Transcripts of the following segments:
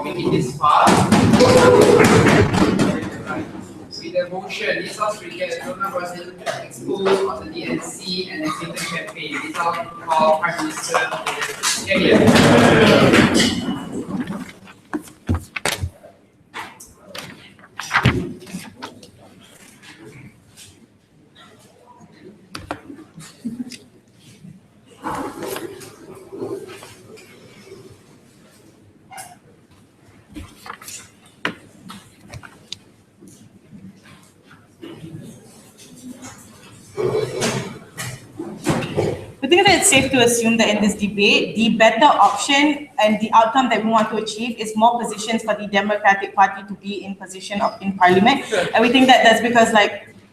making this far. With the motion, this was we get the program was exposed on the DNC and the Clinton campaign. These are called Prime Minister of the area. I think that it's safe to assume that in this debate, the better option and the outcome that we want to achieve is more positions for the Democratic Party to be in position in Parliament. And we think that that's because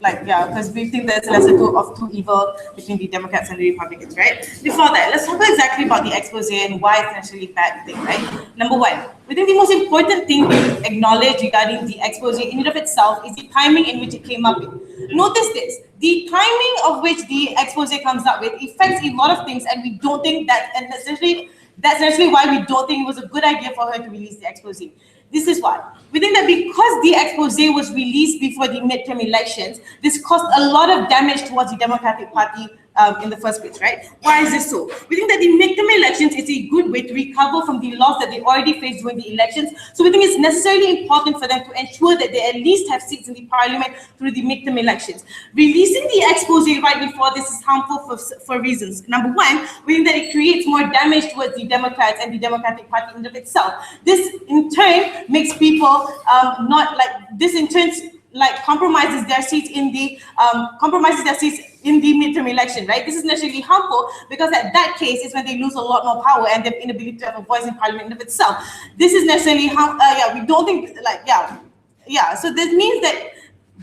because we think there's lesser of two evil between the Democrats and the Republicans, right? Before that, let's talk exactly about the expose and why it's actually a bad thing, right? Number one, we think the most important thing to acknowledge regarding the expose in and of itself is the timing in which it came up with. Notice this, the timing of which the expose comes up with affects a lot of things, and we don't think that, and that's essentially why we don't think it was a good idea for her to release the expose. This is why. We think that because the expose was released before the midterm elections, this caused a lot of damage towards the Democratic Party in the first place, right? Why is this so? We think that the midterm elections is a good way to recover from the loss that they already faced during the elections. So we think it's necessarily important for them to ensure that they at least have seats in the parliament through the midterm elections. Releasing the expose right before this is harmful for reasons. Number one, we think that it creates more damage towards the Democrats and the Democratic Party in of itself. This in turn makes people compromises their seats in the midterm election, right? This is necessarily harmful because at that case is when they lose a lot more power and their inability to have a voice in parliament in of itself. This is necessarily we don't think So this means that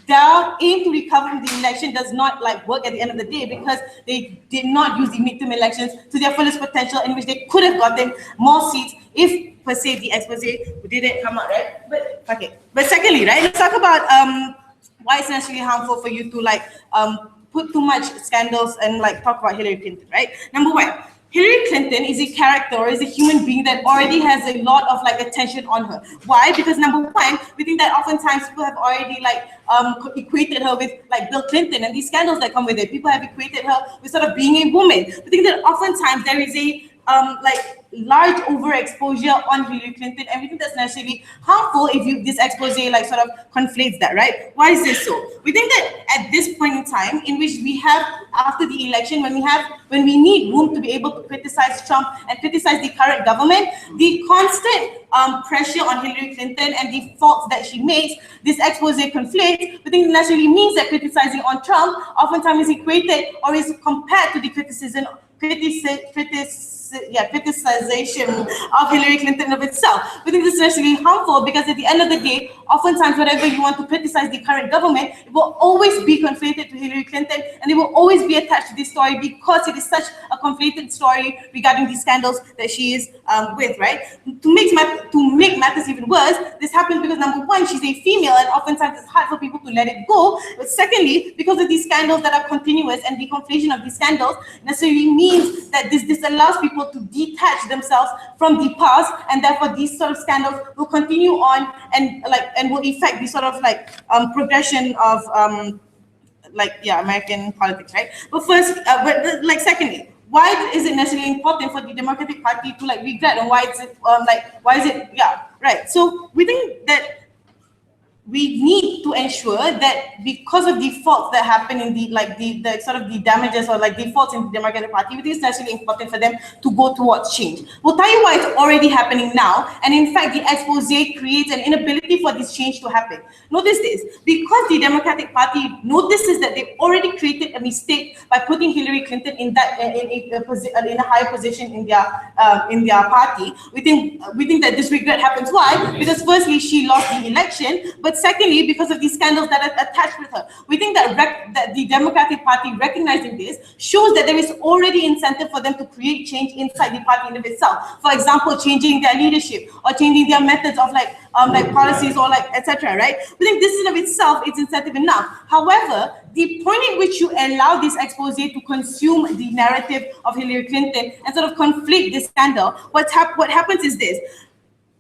their aim to recover from the election does not work at the end of the day because they did not use the midterm elections to their fullest potential, in which they could have gotten more seats if per se the expose didn't come out, right? But okay. But secondly, right, let's talk about why it's necessarily harmful for you to put too much scandals and talk about Hillary Clinton, right? Number one, Hillary Clinton is a character or is a human being that already has a lot of attention on her. Why? Because number one, we think that oftentimes people have already equated her with Bill Clinton and these scandals that come with it. People have equated her with sort of being a woman. We think that oftentimes there is a large overexposure on Hillary Clinton, and we think that's necessarily harmful if this expose sort of conflates that, right? Why is this so? We think that at this point in time, in which we have after the election, when we need room to be able to criticize Trump and criticize the current government, the constant pressure on Hillary Clinton and the faults that she makes, this expose conflates. We think it necessarily means that criticizing on Trump oftentimes is equated or is compared to the criticization of Hillary Clinton of itself. We think this is actually harmful because at the end of the day, oftentimes whatever you want to criticize the current government, it will always be conflated to Hillary Clinton, and it will always be attached to this story because it is such a conflated story regarding the scandals that she is with, right? To make matters even worse, this happens because number one, she's a female, and oftentimes it's hard for people to let it go. But secondly, because of these scandals that are continuous and the conflation of these scandals necessarily means that this allows people to detach themselves from the past, and therefore these sort of scandals will continue on and will affect the sort of progression of American politics, right? But first, secondly, why is it necessarily important for the Democratic Party to regret, and why is it right? So we think that we need to ensure that because of the faults that happen in the sort of the damages or the faults in the Democratic Party, it is necessarily important for them to go towards change. We'll tell you why it's already happening now, and in fact, the expose creates an inability for this change to happen. Notice this, because the Democratic Party notices that they've already created a mistake by putting Hillary Clinton in a higher position in their party. We think that this regret happens. Why? Because firstly, she lost the election, but secondly, because of these scandals that are attached with her. We think that the Democratic Party recognizing this shows that there is already incentive for them to create change inside the party in of itself. For example, changing their leadership or changing their methods of policies or etc. Right? We think this in of itself is incentive enough. However, the point in which you allow this expose to consume the narrative of Hillary Clinton and sort of conflict this scandal, what happens is this.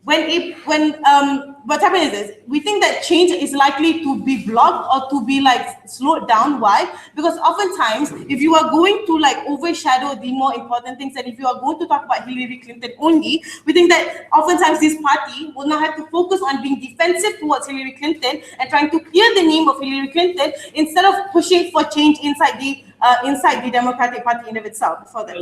what's happening is this, we think that change is likely to be blocked or to be like slowed down. Why? Because oftentimes, if you are going to like overshadow the more important things, and if you are going to talk about Hillary Clinton only, we think that oftentimes this party will now have to focus on being defensive towards Hillary Clinton and trying to clear the name of Hillary Clinton instead of pushing for change inside the Democratic Party in of itself. For that,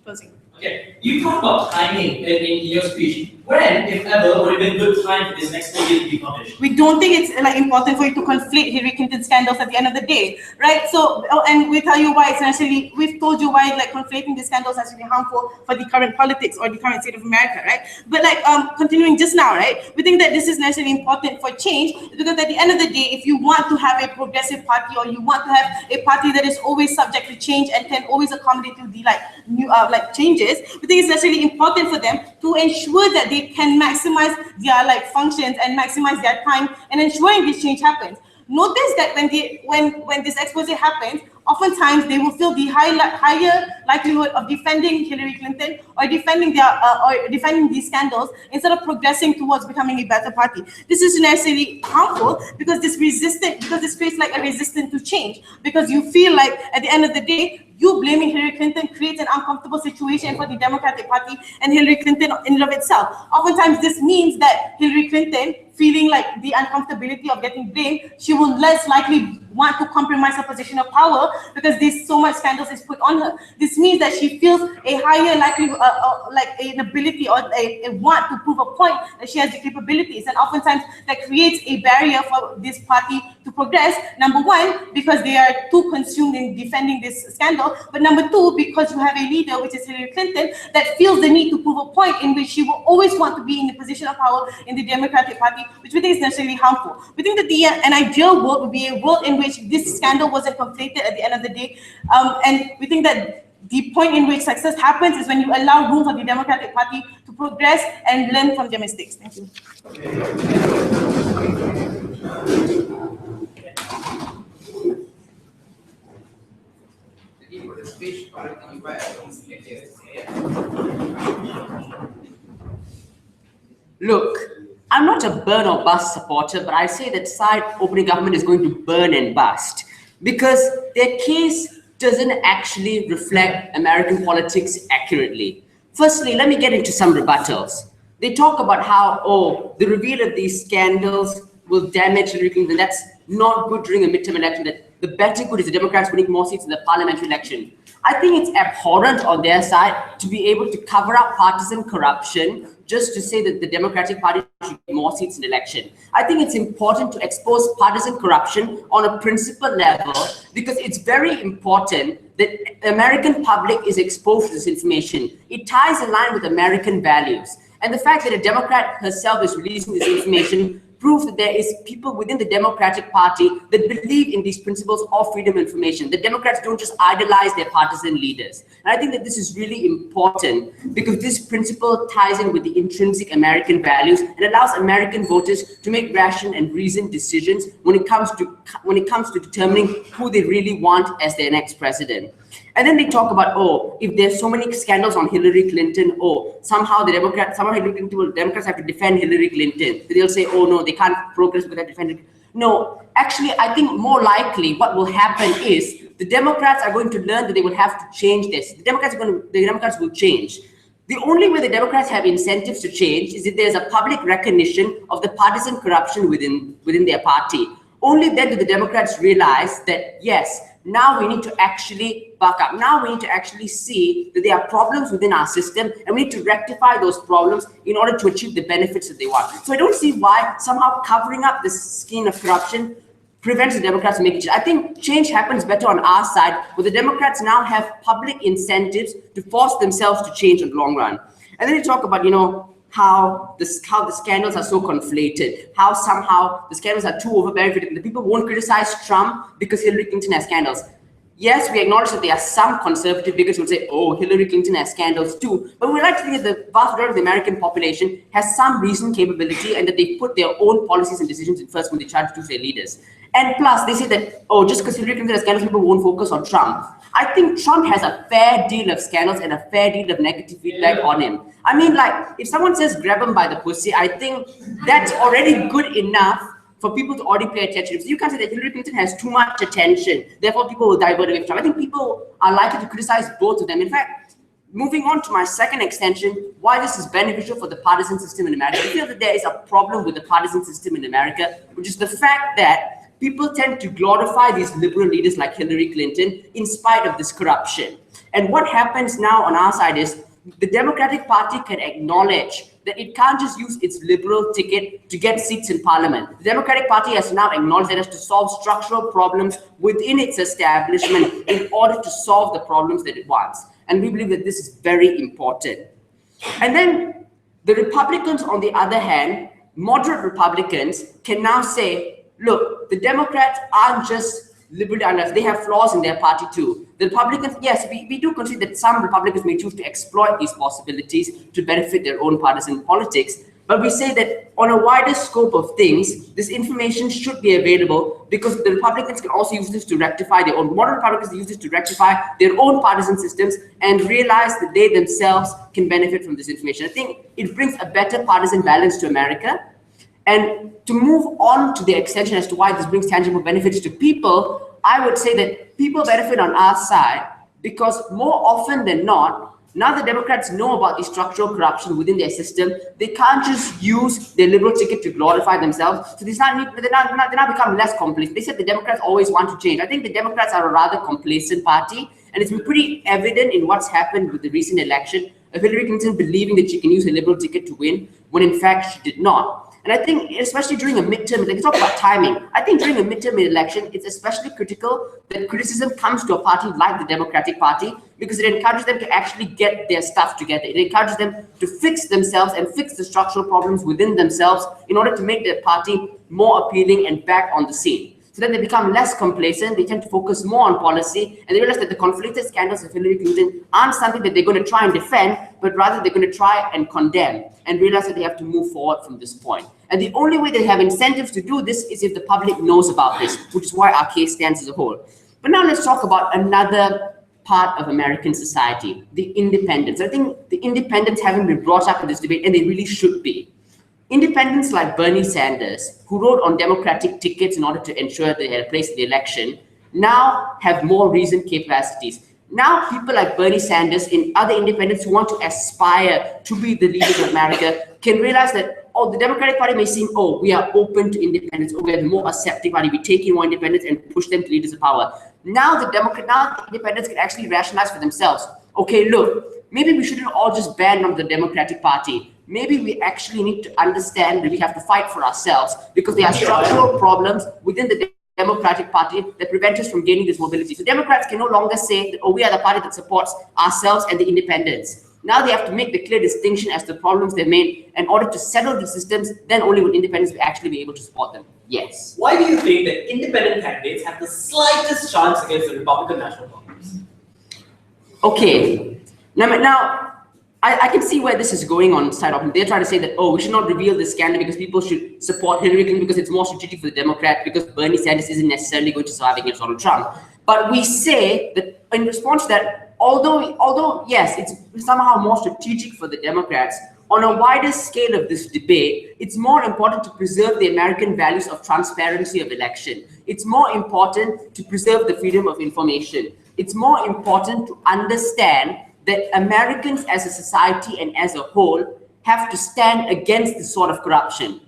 closing. Okay, you talk about timing in your speech. When, if ever, would it be a good time for this next media to be published? We don't think it's like important for you to conflate Hillary Clinton scandals at the end of the day, right? So, and we tell you why it's actually, we've told you why like conflating these scandals is actually harmful for the current politics or the current state of America, right? But like continuing just now, right? We think that this is necessarily important for change because at the end of the day, if you want to have a progressive party or you want to have a party that is always subject to change and can always accommodate to the like new changes, we think it's necessarily important for them to ensure that they can maximize their like functions and maximize their time and ensuring this change happens. Notice that when this expose happens, oftentimes they will feel the higher likelihood of defending Hillary Clinton or defending these scandals instead of progressing towards becoming a better party. This is necessarily harmful because this creates like a resistance to change, because you feel like at the end of the day, you blaming Hillary Clinton creates an uncomfortable situation for the Democratic Party and Hillary Clinton in and of itself. Oftentimes, this means that Hillary Clinton, feeling like the uncomfortability of getting blamed, she will less likely want to compromise her position of power because there's so much scandals is put on her. This means that she feels a higher likelihood, like an ability or a want to prove a point that she has the capabilities, and oftentimes that creates a barrier for this party to progress. Number one, because they are too consumed in defending this scandal, but number two, because you have a leader, which is Hillary Clinton, that feels the need to prove a point in which she will always want to be in the position of power in the Democratic Party, which we think is necessarily harmful. We think that an ideal world would be a world in which this scandal wasn't conflated at the end of the day, and we think that the point in which success happens is when you allow room for the Democratic Party to progress and learn from their mistakes. Thank you. Look, I'm not a burn or bust supporter, but I say that side opening government is going to burn and bust because their case doesn't actually reflect American politics accurately. Firstly, let me get into some rebuttals. They talk about how, the reveal of these scandals will damage Hillary Clinton. That's not good during a midterm election. That the better good is the Democrats winning more seats in the parliamentary election. I think it's abhorrent on their side to be able to cover up partisan corruption just to say that the Democratic Party should get more seats in the election. I think it's important to expose partisan corruption on a principle level because it's very important that the American public is exposed to this information. It ties in line with American values. And the fact that a Democrat herself is releasing this information proves that there is people within the Democratic Party that believe in these principles of freedom of information. The Democrats don't just idolize their partisan leaders. And I think that this is really important because this principle ties in with the intrinsic American values and allows American voters to make rational and reasoned decisions when it comes to determining who they really want as their next president. And then they talk about, if there's so many scandals on Hillary Clinton, somehow Hillary Clinton Democrats have to defend Hillary Clinton. They'll say, no, they can't progress without defending. No, actually, I think more likely what will happen is the Democrats are going to learn that they will have to change this. The Democrats will change. The only way the Democrats have incentives to change is if there's a public recognition of the partisan corruption within their party. Only then do the Democrats realize that, yes, now we need to actually buck up. Now we need to actually see that there are problems within our system and we need to rectify those problems in order to achieve the benefits that they want. So I don't see why somehow covering up this skin of corruption prevents the Democrats from making change. I think change happens better on our side, where the Democrats now have public incentives to force themselves to change in the long run. And then they talk about, how the scandals are so conflated, how somehow the scandals are too overbearing. The people won't criticize Trump because Hillary Clinton has scandals. Yes, we acknowledge that there are some conservative bigots who will say, Hillary Clinton has scandals too. But we like to think that the vast majority of the American population has some reasoned capability and that they put their own policies and decisions in first when they try to choose their leaders. And plus, they say that, just because Hillary Clinton has scandals, people won't focus on Trump. I think Trump has a fair deal of scandals and a fair deal of negative feedback on him. I mean, like, if someone says grab him by the pussy, I think that's already good enough for people to already pay attention. So you can't say that Hillary Clinton has too much attention, therefore people will divert away from Trump. I think people are likely to criticize both of them. In fact, moving on to my second extension, why this is beneficial for the partisan system in America. I feel that there is a problem with the partisan system in America, which is the fact that people tend to glorify these liberal leaders like Hillary Clinton in spite of this corruption. And what happens now on our side is the Democratic Party can acknowledge that it can't just use its liberal ticket to get seats in parliament. The Democratic Party has now acknowledged that it has to solve structural problems within its establishment in order to solve the problems that it wants. And we believe that this is very important. And then the Republicans, on the other hand, moderate Republicans can now say, look, the Democrats aren't just liberal unless they have flaws in their party too. The Republicans, yes, we do consider that some Republicans may choose to exploit these possibilities to benefit their own partisan politics. But we say that on a wider scope of things, this information should be available because the Republicans can also use this to rectify their own. Modern Republicans use this to rectify their own partisan systems and realize that they themselves can benefit from this information. I think it brings a better partisan balance to America. And to move on to the extension as to why this brings tangible benefits to people, I would say that people benefit on our side because more often than not, now the Democrats know about the structural corruption within their system. They can't just use their liberal ticket to glorify themselves. So they now become less complacent. They said the Democrats always want to change. I think the Democrats are a rather complacent party, and it's been pretty evident in what's happened with the recent election of Hillary Clinton believing that she can use her liberal ticket to win, when in fact she did not. And I think, especially during a midterm, like, talk about timing. I think during a midterm election, it's especially critical that criticism comes to a party like the Democratic Party because it encourages them to actually get their stuff together. It encourages them to fix themselves and fix the structural problems within themselves in order to make their party more appealing and back on the scene. So then they become less complacent, they tend to focus more on policy, and they realize that the conflicted scandals of Hillary Clinton aren't something that they're going to try and defend, but rather they're going to try and condemn, and realize that they have to move forward from this point. And the only way they have incentives to do this is if the public knows about this, which is why our case stands as a whole. But now let's talk about another part of American society, the independents. I think the independents haven't been brought up in this debate, and they really should be. Independents like Bernie Sanders, who rode on Democratic tickets in order to ensure they had a place in the election, now have more reasoned capacities. Now people like Bernie Sanders and other independents who want to aspire to be the leaders of America can realize that, oh, the Democratic Party may seem, oh, we are open to independence, or we are the more accepting party, we take in more independents and push them to leaders of power. Now the independents can actually rationalize for themselves. Okay, look, maybe we shouldn't all just ban on the Democratic Party. Maybe we actually need to understand that we have to fight for ourselves because there are structural problems within the Democratic Party that prevent us from gaining this mobility. So Democrats can no longer say that, oh, we are the party that supports ourselves and the independents. Now they have to make the clear distinction as to the problems they made in order to settle these systems, then only will independents will actually be able to support them. Yes. Why do you think that independent candidates have the slightest chance against the Republican National Congress? Okay. Now I can see where this is going on side of them. They're trying to say that, oh, we should not reveal this scandal because people should support Hillary Clinton because it's more strategic for the Democrat because Bernie Sanders isn't necessarily going to survive against Donald Trump. But we say that in response to that, although yes, it's somehow more strategic for the Democrats, on a wider scale of this debate, it's more important to preserve the American values of transparency of election. It's more important to preserve the freedom of information. It's more important to understand that Americans as a society and as a whole have to stand against this sort of corruption.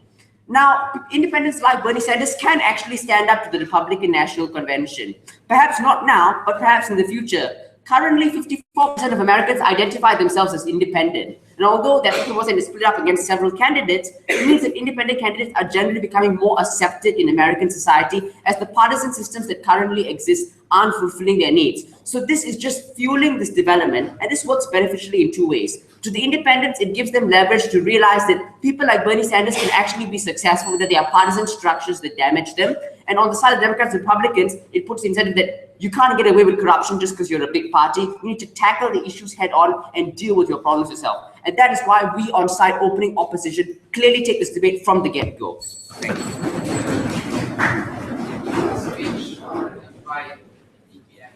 Now, independents like Bernie Sanders can actually stand up to the Republican National Convention. Perhaps not now, but perhaps in the future. Currently, 54% of Americans identify themselves as independent. And although that 50% is split up against several candidates, it means that independent candidates are generally becoming more accepted in American society as the partisan systems that currently exist aren't fulfilling their needs. So this is just fueling this development, and this works beneficially in two ways. To the independents, it gives them leverage to realize that people like Bernie Sanders can actually be successful, that there are partisan structures that damage them. And on the side of Democrats and Republicans, it puts the incentive that you can't get away with corruption just because you're a big party. You need to tackle the issues head on and deal with your problems yourself. And that is why we on side opening opposition clearly take this debate from the get-go. Thank you. Speech by DPM.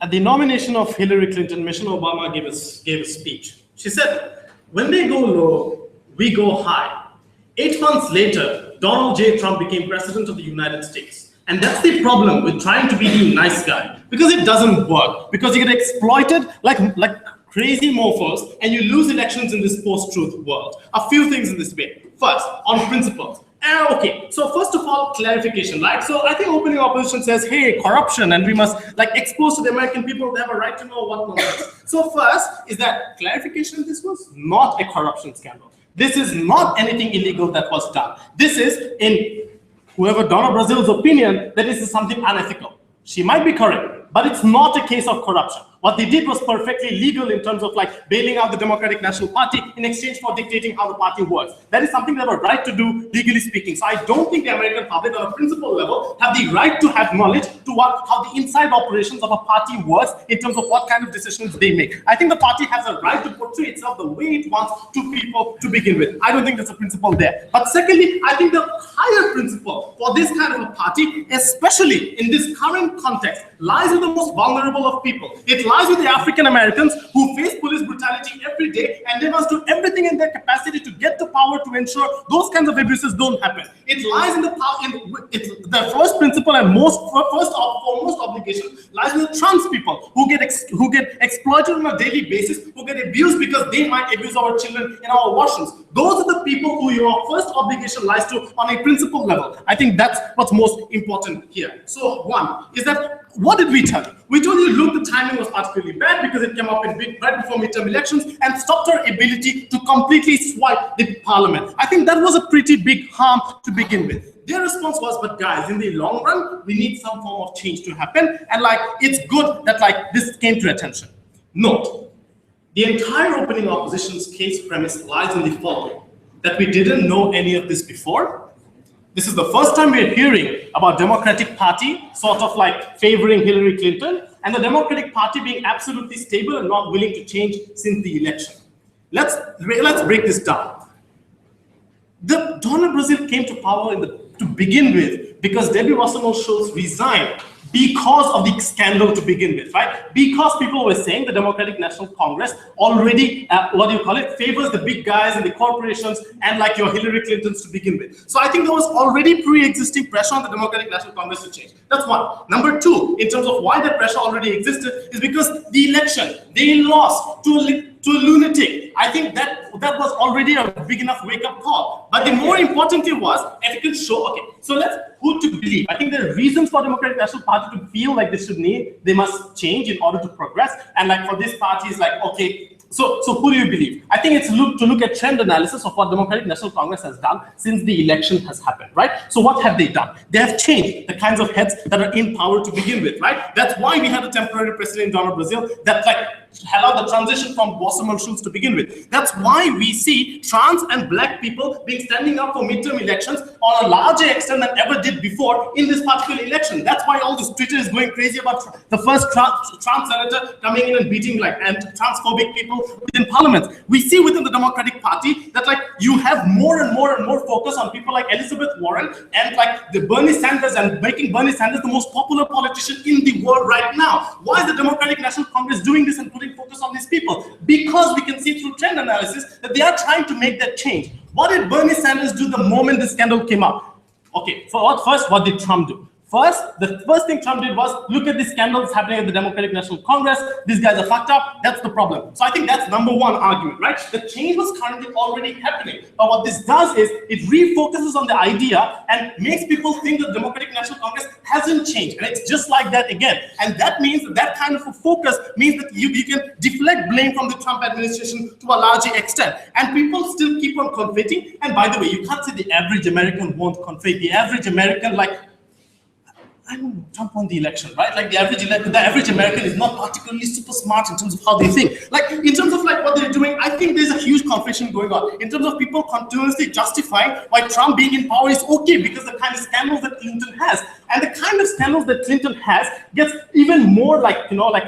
at the nomination of Hillary Clinton, Michelle Obama gave a speech. She said, when they go low, we go high. 8 months later, Donald J. Trump became president of the United States. And that's the problem with trying to be the nice guy, because it doesn't work, because you get exploited like crazy mofos, and you lose elections in this post-truth world. A few things in this way. First, on principles. Okay, so first of all, clarification, right? So I think opening opposition says, hey, corruption, and we must expose to the American people, they have a right to know what nonsense. So first is that clarification, this was not a corruption scandal. This is not anything illegal that was done. This is, in whoever Donna Brazil's opinion, that this is something unethical. She might be correct, but it's not a case of corruption. What they did was perfectly legal in terms of bailing out the Democratic National Party in exchange for dictating how the party works. That is something they have a right to do, legally speaking. So I don't think the American public on a principle level have the right to have knowledge to how the inside operations of a party works in terms of what kind of decisions they make. I think the party has a right to portray itself the way it wants to people to begin with. I don't think there's a principle there. But secondly, I think the higher principle for this kind of a party, especially in this current context, lies with the most vulnerable of people. It lies with the African Americans who face police brutality every day, and they must do everything in their capacity to get the power to ensure those kinds of abuses don't happen. It lies in the first principle and foremost obligation lies with the trans people who get exploited on a daily basis, who get abused because they might abuse our children in our washrooms. Those are the people who your first obligation lies to on a principle level. I think that's what's most important here. So one is that, what did we tell you? We told you, look, the timing was particularly bad because it came up right before midterm elections and stopped our ability to completely swipe the parliament. I think that was a pretty big harm to begin with. Their response was, but guys, in the long run, we need some form of change to happen. And it's good that this came to attention. Note, the entire opening opposition's case premise lies in the following, that we didn't know any of this before. This is the first time we're hearing about Democratic Party sort of favoring Hillary Clinton, and the Democratic Party being absolutely stable and not willing to change since the election. Let's break this down. Donna Brazil came to power to begin with because Debbie Wasserman-Schultz resigned because of the scandal to begin with, right? Because people were saying the Democratic National Congress already, favors the big guys and the corporations and your Hillary Clintons to begin with. So I think there was already pre-existing pressure on the Democratic National Congress to change. That's one. Number two, in terms of why that pressure already existed, is because the election, they lost to a lunatic. I think that was already a big enough wake-up call. But the more important thing was, if you can show, okay, so who to believe. I think there are reasons for Democratic National Party to feel like they must change in order to progress. And for this party, it's okay, so who do you believe? I think it's to look at trend analysis of what Democratic National Congress has done since the election has happened, right? So what have they done? They have changed the kinds of heads that are in power to begin with, right? That's why we had a temporary president in Donna Brazil that allowed the transition from Wasserman-Schultz to begin with. That's why we see trans and black people standing up for midterm elections on a larger extent than ever did before in this particular election. That's why all this Twitter is going crazy about the first trans senator coming in and beating transphobic people within parliament. We see within the Democratic Party that you have more and more focus on people like Elizabeth Warren and the Bernie Sanders, and making Bernie Sanders the most popular politician in the world right now. Why is the Democratic National Congress doing this and putting focus on these people? Because we can see through trend analysis that they are trying to make that change. What did Bernie Sanders do the moment the scandal came up? Okay, what did Trump do? The first thing Trump did was look at the scandals happening at the Democratic National Congress. These guys are fucked up. That's the problem. So I think that's number one argument, right? The change was currently already happening. But what this does is it refocuses on the idea and makes people think that the Democratic National Congress hasn't changed. And it's just like that again. And that means that kind of a focus means that you can deflect blame from the Trump administration to a larger extent. And people still keep on conflating. And by the way, you can't say the average American won't conflate. The average American, I don't know, Trump won the election, right? The average American is not particularly super smart in terms of how they think. In terms of what they're doing, I think there's a huge conflation going on. In terms of people continuously justifying why Trump being in power is okay because the kind of scandals that Clinton has. And the kind of scandals that Clinton has gets even more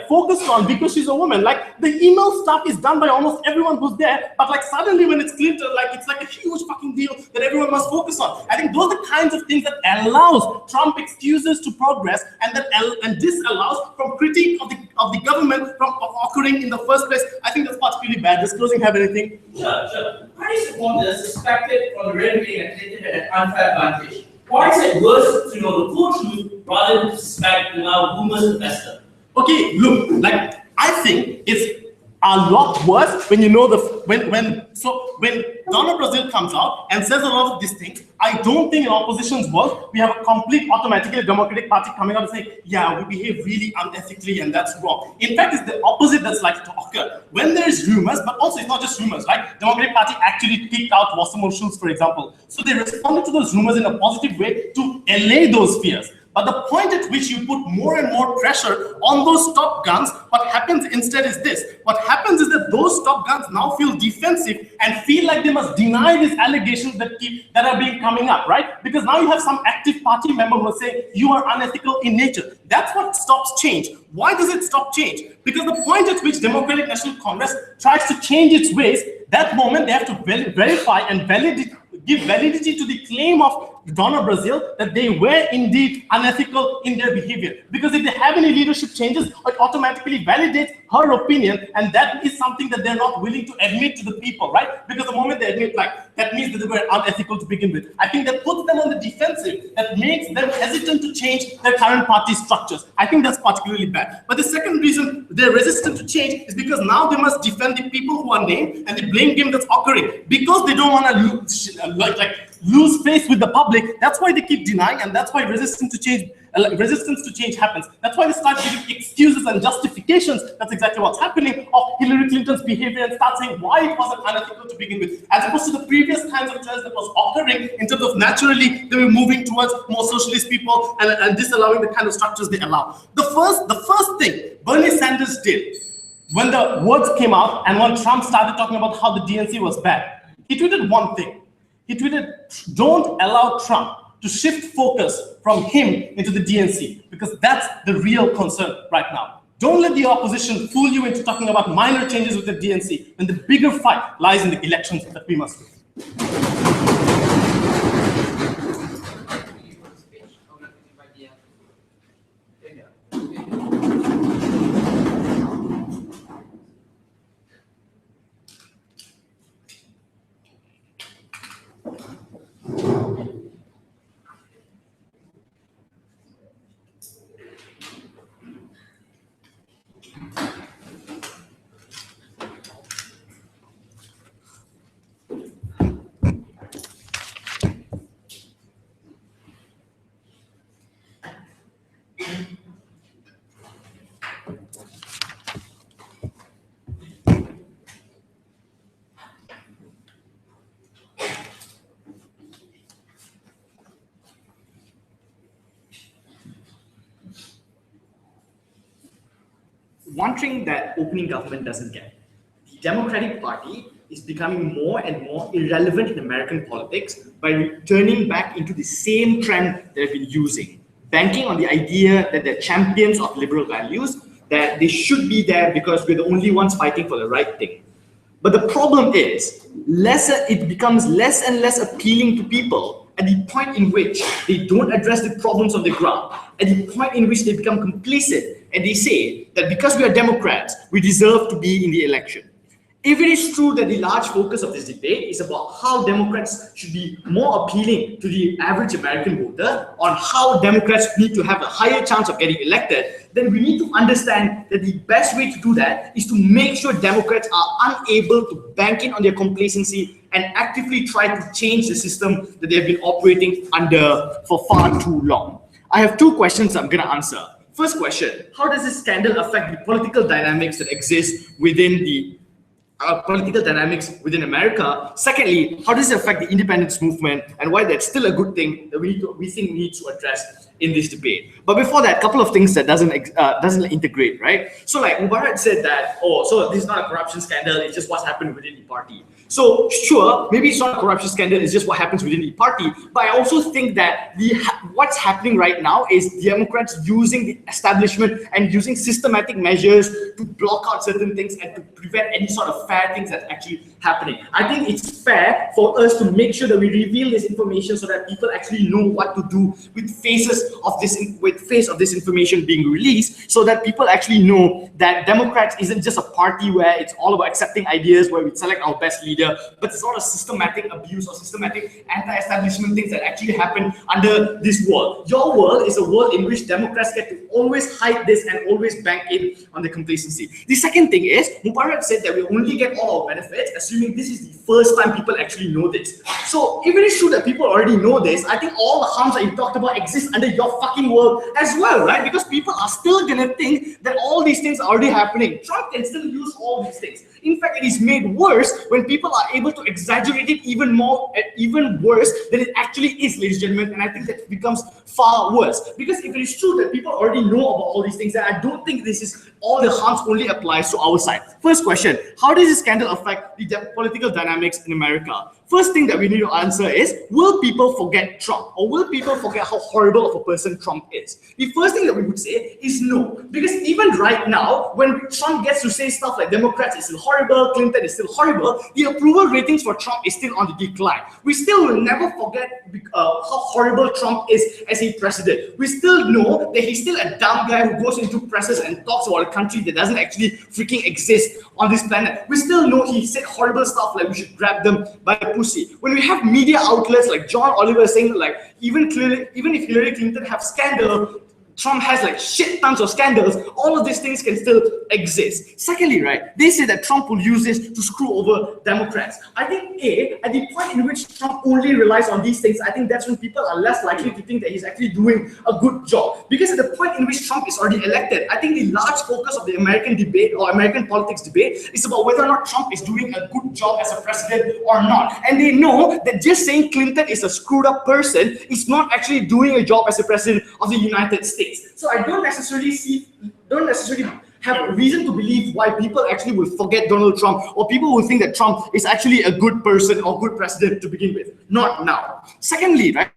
focused on because she's a woman. The email stuff is done by almost everyone who's there, but suddenly when it's Clinton, it's a huge fucking deal that everyone must focus on. I think those are the kinds of things that allows Trump excuses to progress, and this allows from critique of the government from occurring in the first place. I think that's particularly bad. Does closing have anything? Sure. Party supporters suspected from the very beginning that Clinton had an unfair advantage. Why is it worse to know the full truth rather than to suspect and allow rumors to fester? Okay, look, like I think it's a lot worse when you know when Donna Brazil comes out and says a lot of these things. I don't think in opposition's world we have a complete automatically Democratic Party coming out and saying, yeah, we behave really unethically and that's wrong. In fact, it's the opposite that's likely to occur. When there's rumors, but also it's not just rumors, right? Democratic Party actually kicked out Wasserman Schultz, for example. So they responded to those rumors in a positive way to allay those fears. But the point at which you put more and more pressure on those top guns, what happens instead is this. What happens is that those top guns now feel defensive and feel like they must deny these allegations that are being coming up, right? Because now you have some active party member who will say, you are unethical in nature. That's what stops change. Why does it stop change? Because the point at which Democratic National Congress tries to change its ways, that moment they have to verify and give validity to the claim of Donna Brazil that they were indeed unethical in their behavior. Because if they have any leadership changes, it automatically validates her opinion, and that is something that they're not willing to admit to the people, right? Because the moment they admit, like, that means that they were unethical to begin with. I think that puts them on the defensive, that makes them hesitant to change their current party structures. I think that's particularly bad. But the second reason they're resistant to change is because now they must defend the people who are named and the blame game that's occurring. Because they don't want to lose face with the public. That's why they keep denying, and that's why resistance to change happens. That's why they start giving excuses and justifications. That's exactly what's happening of Hillary Clinton's behavior, and start saying why it wasn't unethical to begin with, as opposed to the previous kinds of trends that was occurring in terms of naturally they were moving towards more socialist people and disallowing the kind of structures they allow. The first thing Bernie Sanders did when the words came out and when Trump started talking about how the DNC was bad, he tweeted one thing. He tweeted, don't allow Trump to shift focus from him into the DNC, because that's the real concern right now. Don't let the opposition fool you into talking about minor changes with the DNC when the bigger fight lies in the elections that we must do. One thing that opening government doesn't get. The Democratic Party is becoming more and more irrelevant in American politics by returning back into the same trend they've been using, banking on the idea that they're champions of liberal values, that they should be there because we're the only ones fighting for the right thing. But the problem is, it becomes less and less appealing to people at the point in which they don't address the problems on the ground, at the point in which they become complacent and they say that because we are Democrats, we deserve to be in the election. If it is true that the large focus of this debate is about how Democrats should be more appealing to the average American voter, on how Democrats need to have a higher chance of getting elected, then we need to understand that the best way to do that is to make sure Democrats are unable to bank in on their complacency and actively try to change the system that they've been operating under for far too long. I have two questions I'm going to answer. First question, how does this scandal affect the political dynamics that exist within the political dynamics within America? Secondly, how does it affect the independence movement, and why that's still a good thing that we think we need to address in this debate? But before that, a couple of things that doesn't integrate, right? So like Mubarak said that, oh, so this is not a corruption scandal, it's just what's happened within the party. So sure, maybe it's not a corruption scandal, it's just what happens within the party. But I also think that what's happening right now is Democrats using the establishment and using systematic measures to block out certain things and to prevent any sort of fair things that's actually happening. I think it's fair for us to make sure that we reveal this information so that people actually know what to do with face of this information being released, so that people actually know that Democrats isn't just a party where it's all about accepting ideas, where we select our best leader, but it's not a systematic abuse or systematic anti-establishment things that actually happen under this world. Your world is a world in which Democrats get to always hide this and always bank in on the complacency. The second thing is, Mubarak said that we only get all our benefits, assuming this is the first time people actually know this. So even if it's true that people already know this, I think all the harms that you talked about exist under your fucking world as well, right? Because people are still gonna think that all these things are already happening. Trump can still use all these things. In fact, it is made worse when people are able to exaggerate it even more, even worse than it actually is, ladies and gentlemen. And I think that becomes far worse. Because if it is true that people already know about all these things, then I don't think this is all the harms only applies to our side. First question, how does this scandal affect the political dynamics in America? First thing that we need to answer is, will people forget Trump? Or will people forget how horrible of a person Trump is? The first thing that we would say is no. Because even right now, when Trump gets to say stuff like Democrats is still horrible, Clinton is still horrible, the approval ratings for Trump is still on the decline. We still will never forget how horrible Trump is as a president. We still know that he's still a dumb guy who goes into presses and talks about a country that doesn't actually freaking exist on this planet. We still know he said horrible stuff like we should grab them by the pussy. When we have media outlets like John Oliver saying like even if Hillary Clinton have scandal, Trump has like shit tons of scandals, all of these things can still exist. Secondly, right, they say that Trump will use this to screw over Democrats. I think at the point in which Trump only relies on these things, I think that's when people are less likely to think that he's actually doing a good job. Because at the point in which Trump is already elected, I think the large focus of the American debate or American politics debate is about whether or not Trump is doing a good job as a president or not. And they know that just saying Clinton is a screwed up person is not actually doing a job as a president of the United States. So I don't necessarily have a reason to believe why people actually will forget Donald Trump, or people will think that Trump is actually a good person or good president to begin with. Not now. Secondly, right,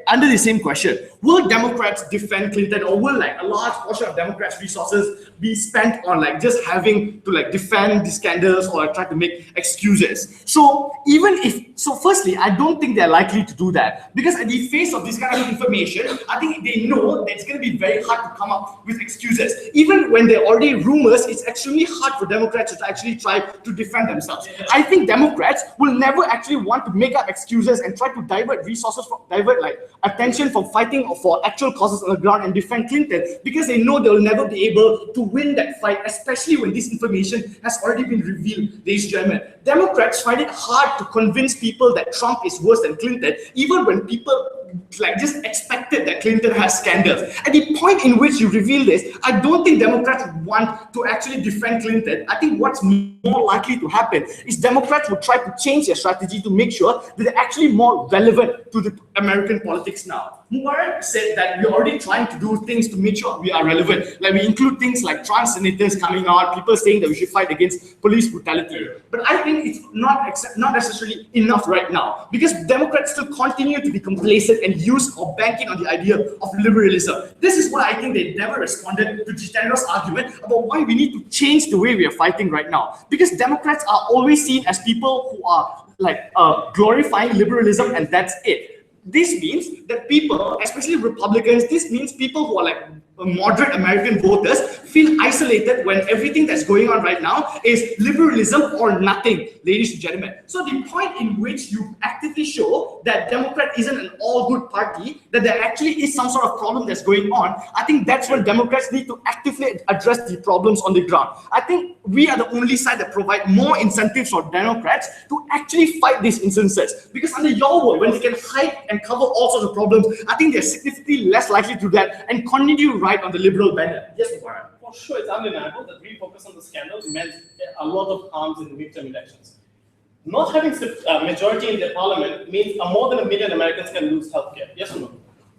under the same question, will Democrats defend Clinton, or will like a large portion of Democrats' resources be spent on like just having to like defend the scandals or try to make excuses? So firstly, I don't think they're likely to do that, because at the face of this kind of information, I think they know that it's going to be very hard to come up with excuses. Even when there are already rumors, it's extremely hard for Democrats to actually try to defend themselves. I think Democrats will never actually want to make up excuses and try to divert attention from fighting for actual causes on the ground and defend Clinton, because they know they'll never be able to win that fight, especially when this information has already been revealed, ladies and gentlemen. Democrats find it hard to convince people that Trump is worse than Clinton, even when people like just expected that Clinton has scandals. At the point in which you reveal this, I don't think Democrats would want to actually defend Clinton. I think what's more likely to happen is Democrats would try to change their strategy to make sure that they're actually more relevant to the American politics now. Mubarak said that we're already trying to do things to make sure we are relevant. Like we include things like trans senators coming out, people saying that we should fight against police brutality. But I think it's not necessarily enough right now, because Democrats still continue to be complacent and use or banking on the idea of liberalism. This is why I think they never responded to Jitendra's argument about why we need to change the way we are fighting right now. Because Democrats are always seen as people who are like glorifying liberalism, and that's it. This means that people, especially Republicans, this means people who are like moderate American voters feel isolated when everything that's going on right now is liberalism or nothing, ladies and gentlemen. So the point in which you actively show that Democrat isn't an all-good party, that there actually is some sort of problem that's going on, I think that's when Democrats need to actively address the problems on the ground. I think we are the only side that provide more incentives for Democrats to actually fight these instances. Because under your world, when they can hide and cover all sorts of problems, I think they're significantly less likely to do that and continue right on the liberal banner. Yes, Mubarak. For sure, it's undeniable that refocus on the scandals meant a lot of harms in the midterm elections. Not having a majority in the parliament means more than 1 million Americans can lose healthcare. Yes or no?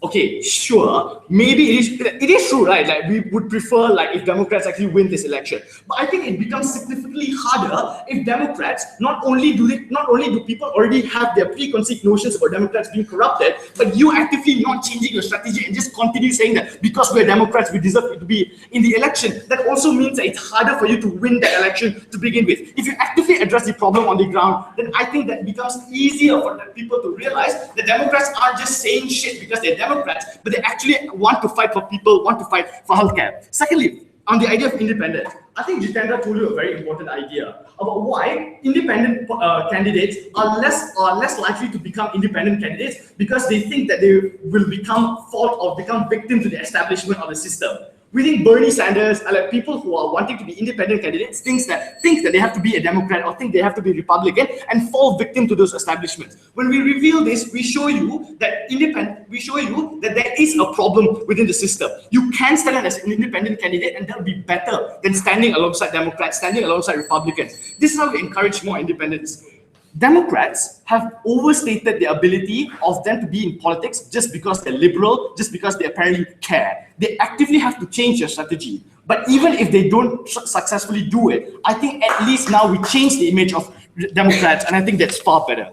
okay, sure, maybe it is true, right? Like we would prefer like if Democrats actually win this election. But I think it becomes significantly harder if Democrats not only do people already have their preconceived notions about Democrats being corrupted, but you actively not changing your strategy and just continue saying that because we're Democrats, we deserve to be in the election. That also means that it's harder for you to win the election to begin with. If you actively address the problem on the ground, then I think that becomes easier for people to realize that Democrats aren't just saying shit because they're Democrats, but they actually want to fight for people, want to fight for healthcare. Secondly, on the idea of independence, I think Jitendra told you a very important idea about why independent candidates are less likely to become independent candidates because they think that they will become victim to the establishment of the system. We think Bernie Sanders are like people who are wanting to be independent candidates think that they have to be a Democrat or think they have to be Republican and fall victim to those establishments. When we reveal this, we show you that there is a problem within the system. You can stand as an independent candidate and that will be better than standing alongside Democrats, standing alongside Republicans. This is how we encourage more independence. Democrats have overstated the ability of them to be in politics just because they're liberal, just because they apparently care. They actively have to change their strategy. But even if they don't successfully do it, I think at least now we change the image of Democrats, and I think that's far better.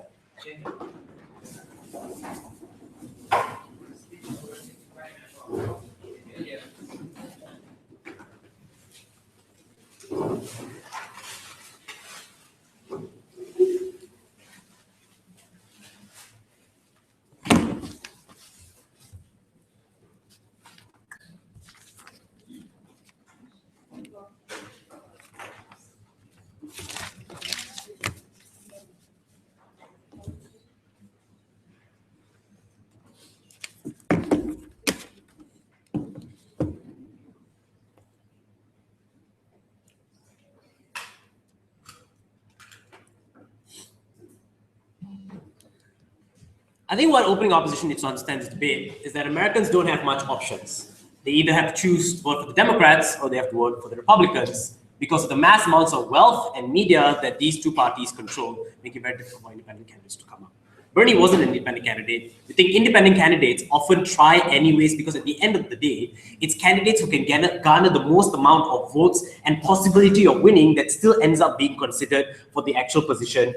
I think what opening opposition needs to understand this debate is that Americans don't have much options. They either have to choose to vote for the Democrats or they have to vote for the Republicans because of the mass amounts of wealth and media that these two parties control, make it very difficult for independent candidates to come up. Bernie wasn't an independent candidate. We think independent candidates often try anyways because at the end of the day, it's candidates who can garner the most amount of votes and possibility of winning that still ends up being considered for the actual position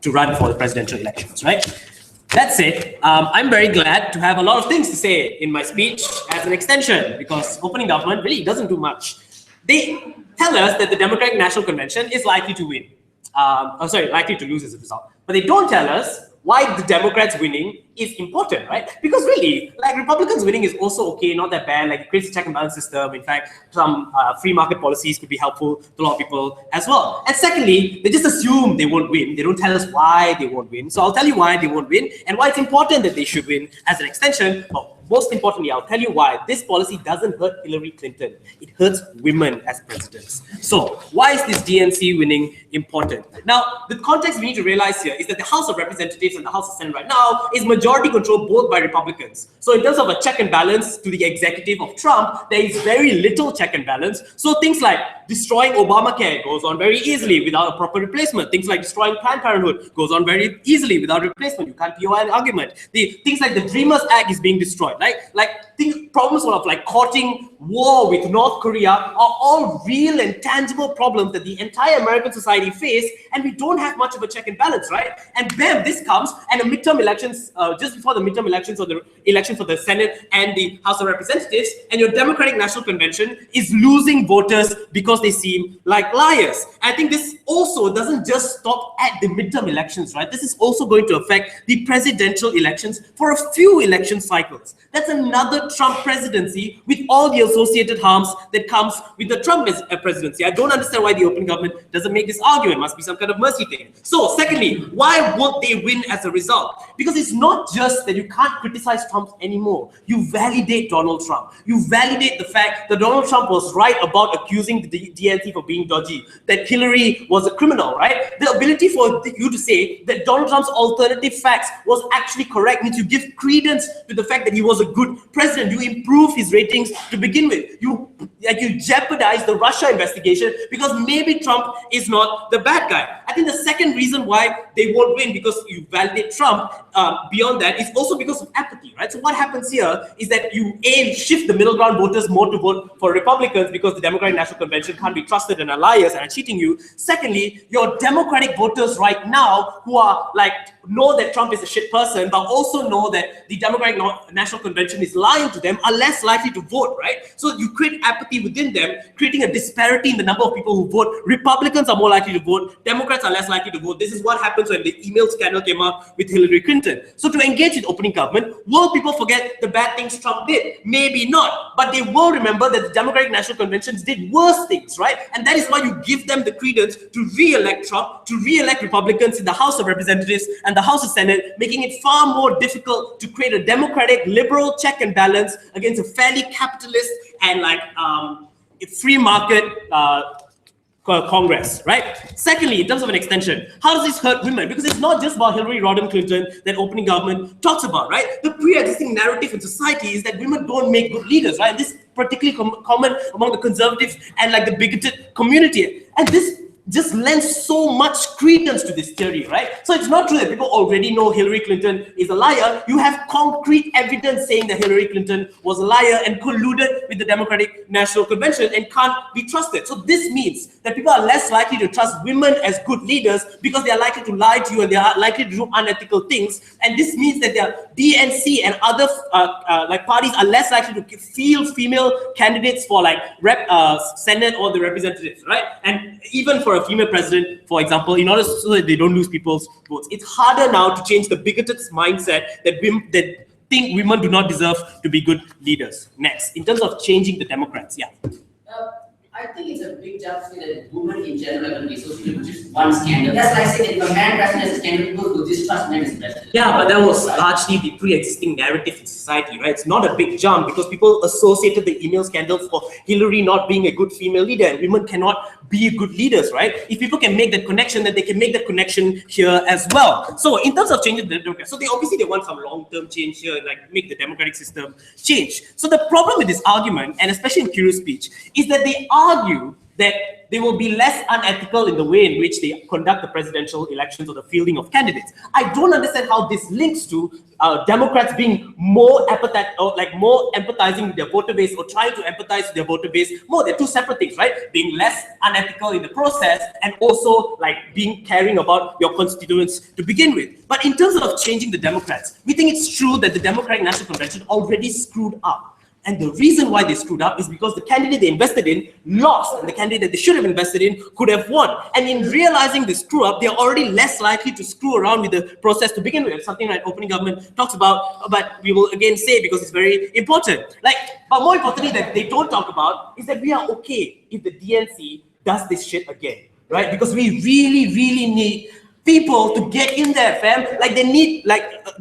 to run for the presidential elections, right? That said, I'm very glad to have a lot of things to say in my speech as an extension because opening government really doesn't do much. They tell us that the Democratic National Convention is likely to win. Likely to lose as a result. But they don't tell us why the Democrats winning is important, right? Because really, like Republicans winning is also okay, not that bad. Like it creates a check and balance system. In fact, some free market policies could be helpful to a lot of people as well. And secondly, they just assume they won't win. They don't tell us why they won't win. So I'll tell you why they won't win and why it's important that they should win as an extension. But most importantly, I'll tell you why this policy doesn't hurt Hillary Clinton. It hurts women as presidents. So why is this DNC winning important? Now, the context we need to realize here is that the House of Representatives and the House of Senate right now is majority controlled both by Republicans. So in terms of a check and balance to the executive of Trump, there is very little check and balance. So things like destroying Obamacare goes on very easily without a proper replacement. Things like destroying Planned Parenthood goes on very easily without replacement. You can't POI an argument. Things like the Dreamers Act is being destroyed. Problems of like courting war with North Korea are all real and tangible problems that the entire American society face, and we don't have much of a check and balance, right? And bam, this comes, and the midterm elections, just before the midterm elections or the election for the Senate and the House of Representatives, and your Democratic National Convention is losing voters because they seem like liars. I think this also doesn't just stop at the midterm elections, right? This is also going to affect the presidential elections for a few election cycles. That's another Trump presidency with all the associated harms that comes with the Trump presidency. I don't understand why the open government doesn't make this argument. It must be some kind of mercy thing. So secondly, why won't they win as a result? Because it's not just that you can't criticize Trump anymore. You validate Donald Trump. You validate the fact that Donald Trump was right about accusing the DNC for being dodgy, that Hillary was a criminal, right? The ability for you to say that Donald Trump's alternative facts was actually correct means you give credence to the fact that he was a good president. You improve his ratings to begin with. You jeopardize the Russia investigation because maybe Trump is not the bad guy. I think the second reason why they won't win because you validate Trump beyond that is also because of apathy, right? So what happens here is that you shift the middle ground voters more to vote for Republicans because the Democratic National Convention can't be trusted and are liars and are cheating you. Secondly, your Democratic voters right now who are like know that Trump is a shit person, but also know that the Democratic National Convention is lying to them, are less likely to vote, right? So you create apathy within them, creating a disparity in the number of people who vote. Republicans are more likely to vote, Democrats are less likely to vote. This is what happens when the email scandal came up with Hillary Clinton. So to engage with opening government, will people forget the bad things Trump did? Maybe not, but they will remember that the Democratic National Conventions did worse things, right? And that is why you give them the credence to re-elect Trump, to re-elect Republicans in the House of Representatives and the House of Senate, making it far more difficult to create a democratic, liberal check and balance against a fairly capitalist and like free market Congress, right? Secondly, in terms of an extension, how does this hurt women? Because it's not just about Hillary Rodham Clinton that opening government talks about, right? The pre-existing narrative in society is that women don't make good leaders, right? This is particularly common among the conservatives and like the bigoted community. And this just lends so much credence to this theory, right? So it's not true that people already know Hillary Clinton is a liar. You have concrete evidence saying that Hillary Clinton was a liar and colluded with the Democratic National Convention and can't be trusted. So this means that people are less likely to trust women as good leaders because they are likely to lie to you and they are likely to do unethical things. And this means that their DNC and other like parties are less likely to field female candidates for like Senate or the representatives, right? And even for a female president, for example, in order so that they don't lose people's votes. It's harder now to change the bigoted mindset that think women do not deserve to be good leaders. Next, in terms of changing the Democrats, yeah. I think it's a big jump to say that women in general are going to be associated with just one scandal. That's like saying that if a man president is a scandal, people will distrust men as president. Yeah, but that was largely the pre-existing narrative in society, right? It's not a big jump because people associated the email scandal for Hillary not being a good female leader, and women cannot be good leaders, right? If people can make that connection, then they can make that connection here as well. So in terms of changing the Democrats, so they obviously want some long-term change here, like make the democratic system change. So the problem with this argument, and especially in Kiru's speech, is that they argue that they will be less unethical in the way in which they conduct the presidential elections or the fielding of candidates. I don't understand how this links to Democrats being more more empathizing with their voter base or trying to empathize with their voter base more. They're two separate things, right? Being less unethical in the process and also like caring about your constituents to begin with. But in terms of changing the Democrats, we think it's true that the Democratic National Convention already screwed up. And the reason why they screwed up is because the candidate they invested in lost, and the candidate that they should have invested in could have won. And in realizing the screw up, they're already less likely to screw around with the process to begin with. Something like opening government talks about, but we will again say because it's very important. But more importantly, that they don't talk about is that we are okay if the DNC does this shit again, right? Because we really, really need people to get in there, fam. Like they need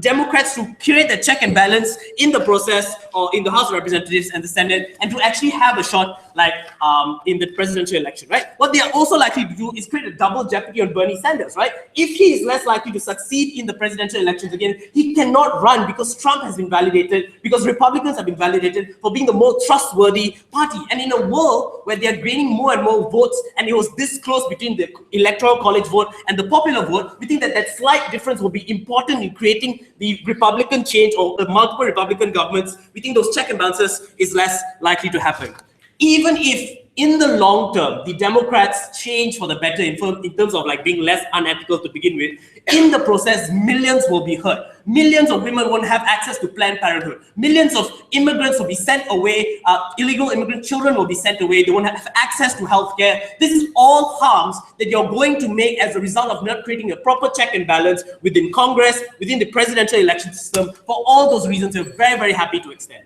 Democrats to create a check and balance in the process or in the House of Representatives and the Senate, and to actually have a shot in the presidential election, right? What they are also likely to do is create a double jeopardy on Bernie Sanders, right? If he is less likely to succeed in the presidential elections again, he cannot run because Trump has been validated, because Republicans have been validated for being the more trustworthy party. And in a world where they are gaining more and more votes, and it was this close between the Electoral College vote and the popular vote, we think that that slight difference will be important in creating the Republican change or the multiple Republican governments. We think those check and balances is less likely to happen. Even if in the long term, the Democrats change for the better in terms of being less unethical to begin with, in the process, millions will be hurt. Millions of women won't have access to Planned Parenthood. Millions of immigrants will be sent away. Illegal immigrant children will be sent away. They won't have access to healthcare. This is all harms that you're going to make as a result of not creating a proper check and balance within Congress, within the presidential election system. For all those reasons, we're very, very happy to extend.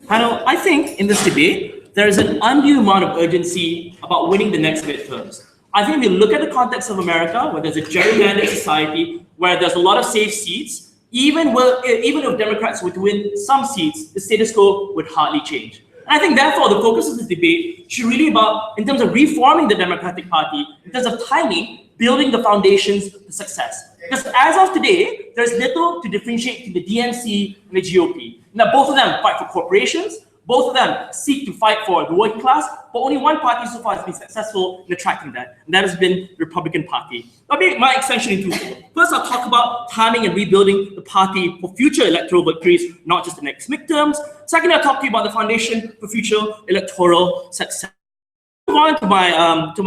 Panel, I think in this debate, there is an undue amount of urgency about winning the next midterms. I think if you look at the context of America, where there's a gerrymandered society, where there's a lot of safe seats, even if Democrats were to win some seats, the status quo would hardly change. And I think therefore the focus of this debate should really about, in terms of reforming the Democratic Party, in terms of timing, building the foundations for success. Because as of today, there's little to differentiate between the DNC and the GOP. Now both of them fight for corporations, both of them seek to fight for the working class, but only one party so far has been successful in attracting that, and that has been the Republican Party. I'll make my extension into two. First, I'll talk about timing and rebuilding the party for future electoral victories, not just the next midterms. Second, I'll talk to you about the foundation for future electoral success. Move on to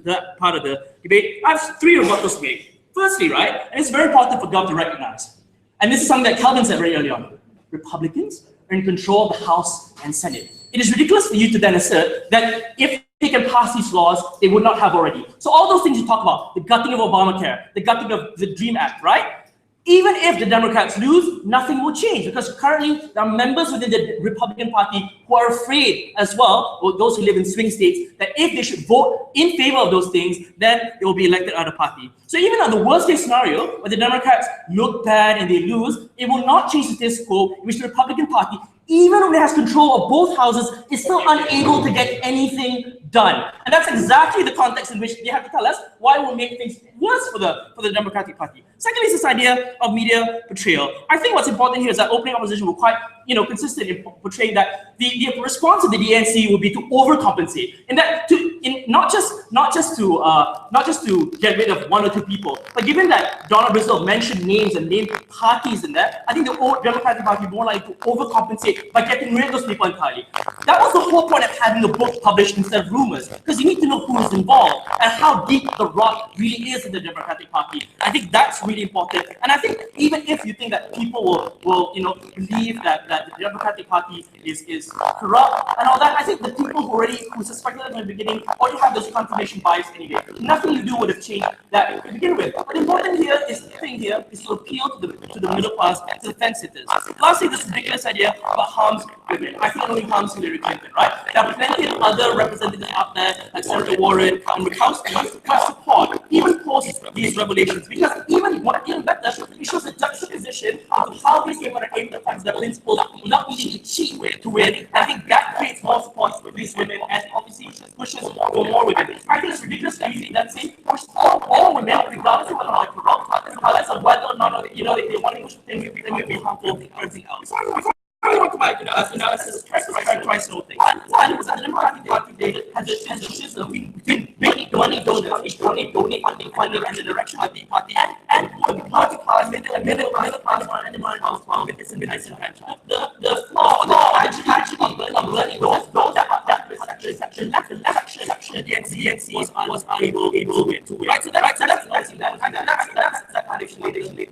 that part of the debate. I have three rebuttals to make. Firstly, right, and it's very important for Gov to recognize, and this is something that Calvin said very early on, Republicans are in control of the House and Senate. It is ridiculous for you to then assert that if they can pass these laws, they would not have already. So all those things you talk about, the gutting of Obamacare, the gutting of the DREAM Act, right? Even if the Democrats lose, nothing will change, because currently there are members within the Republican Party who are afraid as well, or those who live in swing states, that if they should vote in favor of those things, then they will be elected out of party. So even on the worst case scenario, where the Democrats look bad and they lose, it will not change the status quo in which the Republican Party, even when it has control of both houses, is still unable to get anything done. And that's exactly the context in which they have to tell us why it will make things worse for the Democratic Party. Secondly, is this idea of media portrayal. I think what's important here is that opening opposition were quite consistent in portraying that the response of the DNC would be to overcompensate, and that not just to get rid of one or two people, but given that Donald Briscoe mentioned names and named parties in there, I think the Democratic Party more likely to overcompensate by getting rid of those people entirely. That was the whole point of having a book published instead of rumors, because you need to know who is involved and how deep the rot really is in the Democratic Party. I think that's really important, and I think even if you think that people will believe that the Democratic Party is corrupt and all that, I think the people who suspected it from the beginning already have this confirmation bias anyway. Nothing you do would have changed that to begin with. But the important thing here is to appeal to the middle class, to the fence sitters. Lastly, this ridiculous idea about harms women. I think it only harms Hillary Clinton, right? There are plenty of other representatives out there, like Senator Warren and Murkowski, who have support, even post these revelations, because even better, it shows the juxtaposition of how these women are able to practice their principles without needing to cheat to win. I think that creates more support for these women and obviously pushes for more women. I think it's ridiculous that they push all women, regardless of whether or not they're corrupt, regardless of whether or not they want to push things that may be harmful or anything else. I want to buy analysis twice no thing. One is that the Democratic Party has a system between big money donors, donate funding and the direction of the party, and the party class, middle class, and the marginal with this disenfranchised. The flaw actually those that section, the DNC was unable to win. Right, so that's the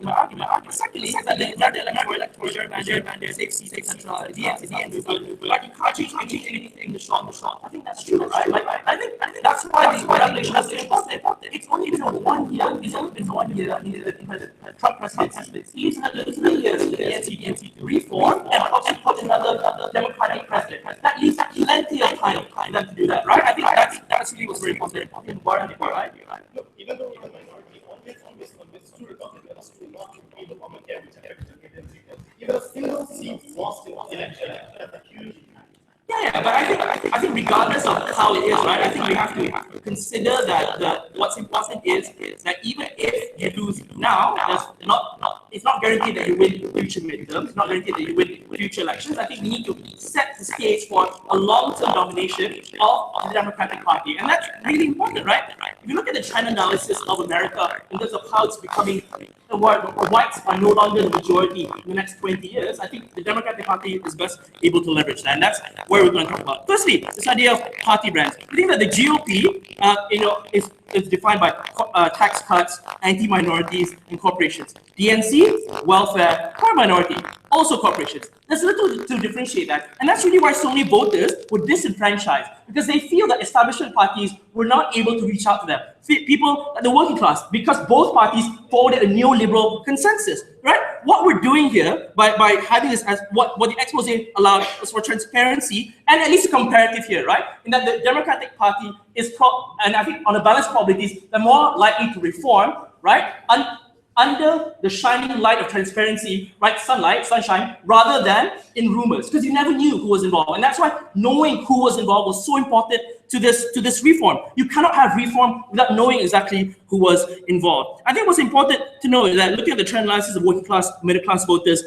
argument. Secondly, is that the electoral gerrymander safe central DNC, like you can't change anything in the short. I think that's true, right? I think that's why the regulation is important. It's only been 1 year. It's only been 1 year the Trump presidency. He's had 3 years for the DNC to reform and also put another Democratic president. That leaves plenty of time for them to do that, right? I think that's really what's very important. Right? Look, even though the minority always to Republicans to not repeal the Obamacare, which I even a single seat lost in an election, that's a huge. Yeah, but I think regardless of how it is, right? I think we have to consider that what's important is that even if you lose now, it's not guaranteed that you win future midterms. It's not guaranteed that you win future elections. I think we need to set the stage for a long-term domination of the Democratic Party, and that's really important, right? If you look at the China analysis of America in terms of how it's becoming, the whites are no longer the majority in the next 20 years, I think the Democratic Party is best able to leverage that, and that's where we're going to talk about. Firstly, this idea of party brands. I think that the GOP, is defined by tax cuts, anti-minorities, and corporations. DNC, welfare, for minority, also corporations. There's little to differentiate that, and that's really why so many voters were disenfranchised, because they feel that establishment parties were not able to reach out to them. People, the working class, because both parties forwarded a neoliberal consensus, right? what we're doing here by having this as what the expose allowed is for transparency and at least a comparative here, right? In that the Democratic Party is and I think on a balanced probabilities, they're more likely to reform, right? Under the shining light of transparency, right? Sunshine, rather than in rumors, because you never knew who was involved. And that's why knowing who was involved was so important to this reform. You cannot have reform without knowing exactly who was involved. I think what's important to know is that looking at the trend analysis of working class, middle class voters,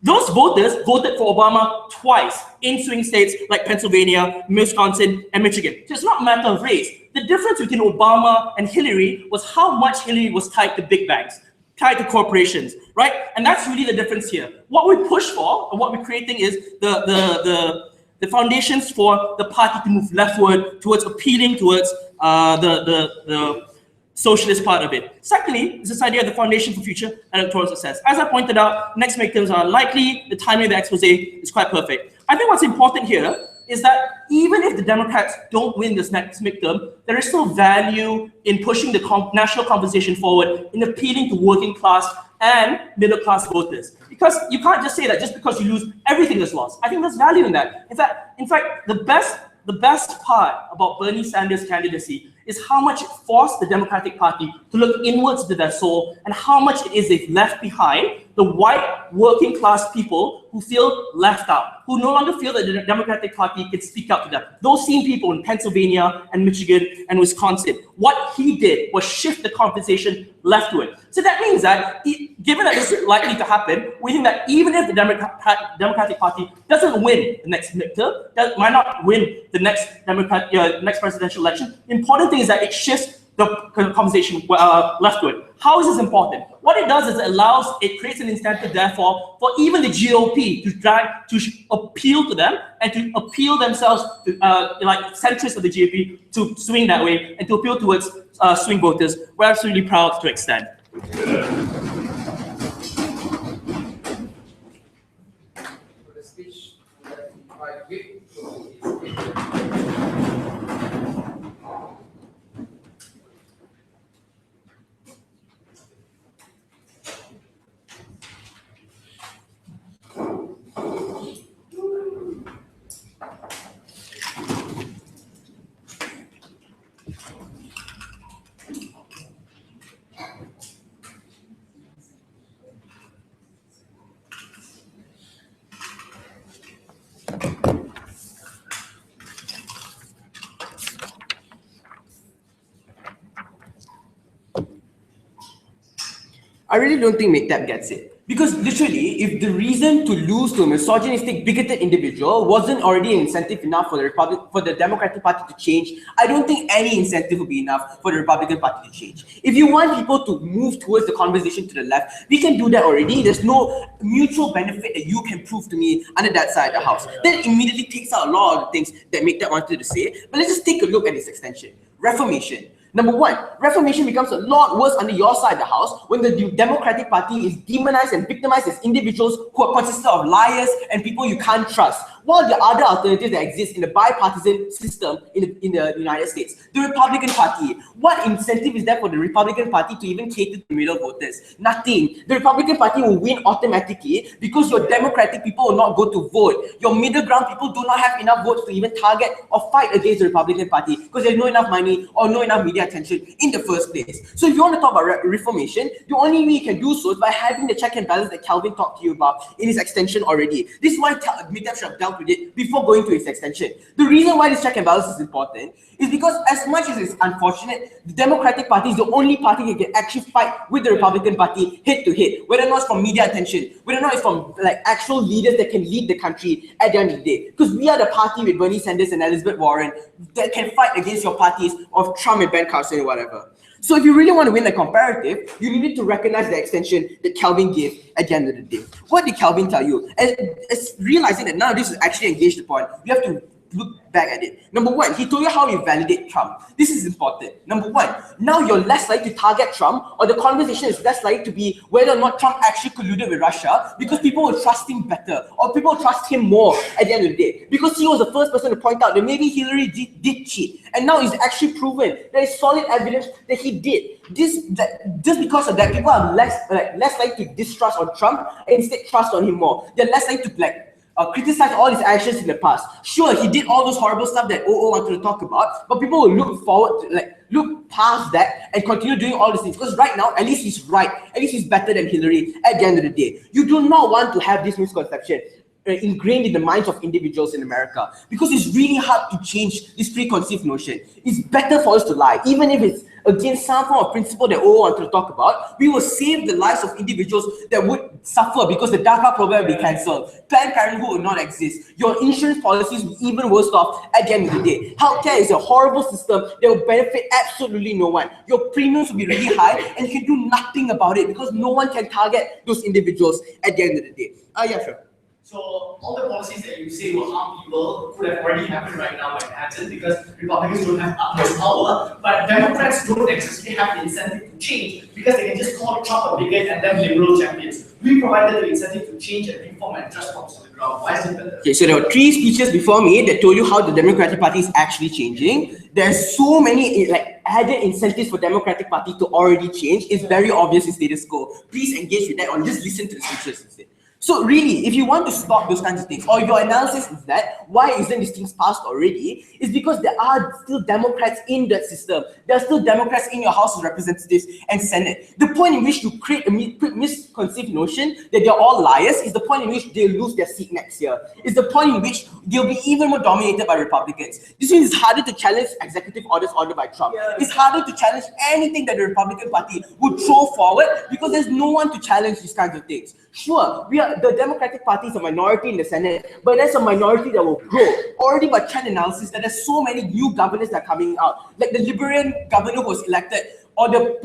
those voters voted for Obama twice in swing states like Pennsylvania, Wisconsin, and Michigan. So it's not a matter of race. The difference between Obama and Hillary was how much Hillary was tied to big banks, tied to corporations, right? And that's really the difference here. What we push for and what we're creating is the foundations for the party to move leftward towards appealing towards the socialist part of it. Secondly, is this idea of the foundation for future electoral success. As I pointed out, next midterms are unlikely. The timing of the expose is quite perfect. I think what's important here is that even if the Democrats don't win this next midterm, there is still value in pushing the national conversation forward, in appealing to working class and middle class voters. Because you can't just say that just because you lose, everything is lost. I think there's value in that. In fact, the best part about Bernie Sanders' candidacy is how much it forced the Democratic Party to look inwards to their soul and how much it is they've left behind the white working class people who feel left out, who no longer feel that the Democratic Party can speak up to them. Those same people in Pennsylvania and Michigan and Wisconsin, what he did was shift the conversation leftward. So that means that, given that this is likely to happen, we think that even if the Democratic Party doesn't win the next midterm, might not win the next next presidential election, the important thing is that it shifts the conversation leftward. How is this important? What it does is it creates an incentive, therefore, for even the GOP to appeal to them and to appeal themselves to, like centrists of the GOP, to swing that way and to appeal towards swing voters. We're absolutely proud to extend. For the speech, invite Vic to his I really don't think MIDP gets it. Because literally, if the reason to lose to a misogynistic, bigoted individual wasn't already an incentive enough for the Democratic Party to change, I don't think any incentive would be enough for the Republican Party to change. If you want people to move towards the conversation to the left, we can do that already. There's no mutual benefit that you can prove to me under that side of the house. That immediately takes out a lot of the things that MIDP wanted to say. But let's just take a look at this extension. Reformation. Number one, reformation becomes a lot worse under your side of the house when the Democratic Party is demonized and victimized as individuals who are consisted of liars and people you can't trust. While the other alternatives that exist in the bipartisan system in the United States, the Republican Party, what incentive is there for the Republican Party to even cater to middle voters? Nothing. The Republican Party will win automatically because your Democratic people will not go to vote. Your middle ground people do not have enough votes to even target or fight against the Republican Party because there's not enough money or not enough media attention in the first place. So if you want to talk about reformation, the only way you can do so is by having the check and balance that Calvin talked to you about in his extension already. This is why MIDP should have dealt with it before going to its extension. The reason why this check and balance is important is because as much as it's unfortunate, the Democratic Party is the only party that can actually fight with the Republican Party head to head, whether or not it's from media attention, whether or not it's from like actual leaders that can lead the country at the end of the day. Because we are the party with Bernie Sanders and Elizabeth Warren that can fight against your parties of Trump and Ben Carson or whatever. So if you really want to win the comparative, you needed to recognize the extension that Calvin gave at the end of the day. What did Calvin tell you? And realizing that none of this is actually engaged upon, we have to look back at it. Number one, he told you how you validate Trump. This is important. Number one, now you're less likely to target Trump, or the conversation is less likely to be whether or not Trump actually colluded with Russia, because people will trust him better, or people will trust him more at the end of the day, because he was the first person to point out that maybe Hillary did cheat, and now it's actually proven there is solid evidence that he did. Just because of that, people are less likely to distrust on Trump and instead trust on him more. They're less likely to criticize all his actions in the past. Sure, he did all those horrible stuff that OO wanted to talk about, but people will look forward to, look past that and continue doing all these things. Because right now, at least he's right. At least he's better than Hillary at the end of the day. You do not want to have this misconception ingrained in the minds of individuals in America, because it's really hard to change this preconceived notion. It's better for us to lie, even if it's against some form of principle that we want to talk about. We will save the lives of individuals that would suffer because the DACA program will be cancelled. Planned Parenthood will not exist. Your insurance policies will be even worse off at the end of the day. Healthcare is a horrible system that will benefit absolutely no one. Your premiums will be really high, and you can do nothing about it because no one can target those individuals at the end of the day. Yeah, sure. So all the policies that you say will harm people could have already happened right now, but it hasn't, because Republicans don't have utmost power, but Democrats don't necessarily have the incentive to change, because they can just call Trump a bigot and them liberal champions. We provided the incentive to change and reform and trust problems on the ground. Why is it better? Okay, so there were 3 speeches before me that told you how the Democratic Party is actually changing. There's so many added incentives for Democratic Party to already change. It's very obvious in status quo. Please engage with that, or just listen to the speeches instead. So really, if you want to stop those kinds of things, or your analysis is that why isn't these things passed already, is because there are still Democrats in that system. There are still Democrats in your House of Representatives and Senate. The point in which you create a misconceived notion that they're all liars is the point in which they'll lose their seat next year. It's the point in which they'll be even more dominated by Republicans. This means it's harder to challenge executive orders ordered by Trump. It's harder to challenge anything that the Republican Party would throw forward, because there's no one to challenge these kinds of things. Sure, the Democratic Party is a minority in the Senate, but there's a minority that will grow. Already by trend analysis, that there's so many new governors that are coming out, like the Liberal governor who was elected, or the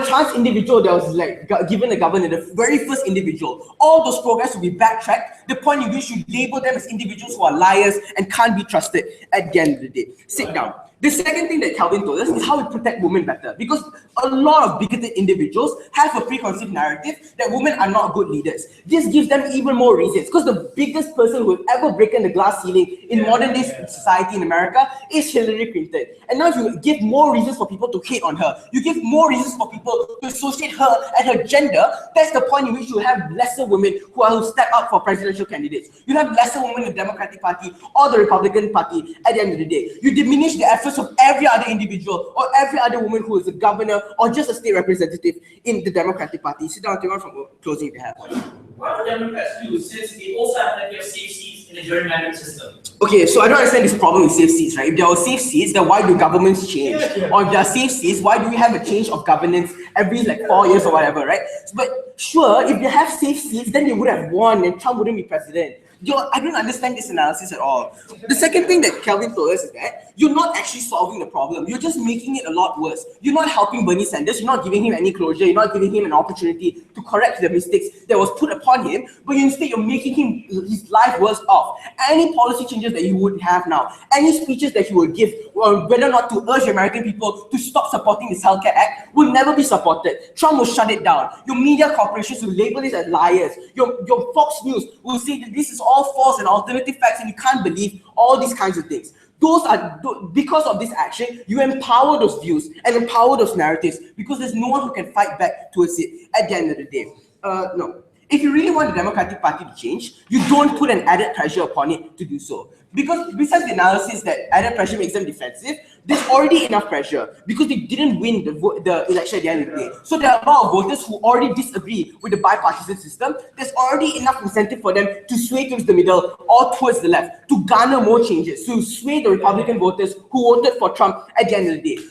trans individual that was given the governor, the very first individual. All those programs will be backtracked. The point in which you label them as individuals who are liars and can't be trusted at the end of the day. Sit down. The second thing that Calvin told us is how we protect women better, because a lot of bigoted individuals have a preconceived narrative that women are not good leaders. This gives them even more reasons, because the biggest person who has ever broken the glass ceiling in modern day society in America is Hillary Clinton. And now if you give more reasons for people to hate on her, you give more reasons for people to associate her and her gender, that's the point in which you have lesser women who step up for presidential candidates. You have lesser women in the Democratic Party or the Republican Party at the end of the day. You diminish the efforts of every other individual or every other woman who is a governor or just a state representative in the Democratic Party. Sit down, take on from closing if you have one. What do Democrats do, since they also have plenty of safe seats in the gerrymandering system? Okay, so I don't understand this problem with safe seats, right? If there are safe seats, then why do governments change? Or if there are safe seats, why do we have a change of governance every 4 years or whatever, right? But sure, if you have safe seats, then they would have won and Trump wouldn't be president. I don't understand this analysis at all. The second thing that Kelvin told us is that you're not actually solving the problem. You're just making it a lot worse. You're not helping Bernie Sanders. You're not giving him any closure. You're not giving him an opportunity to correct the mistakes that was put upon him. But instead, you're making his life worse off. Any policy changes that he would have now, any speeches that he will give, or whether or not to urge American people to stop supporting this Healthcare Act, will never be supported. Trump will shut it down. Your media corporations will label this as liars. Your Fox News will say that this is all false and alternative facts and you can't believe all these kinds of things. Because of this action, you empower those views and empower those narratives, because there's no one who can fight back towards it at the end of the day. No. If you really want the Democratic Party to change, you don't put an added pressure upon it to do so. Because besides the analysis that added pressure makes them defensive, there's already enough pressure because they didn't win the election at the end of the day. So there are a lot of voters who already disagree with the bipartisan system. There's already enough incentive for them to sway towards the middle or towards the left, to garner more changes, to sway the Republican voters who voted for Trump at the end of the day.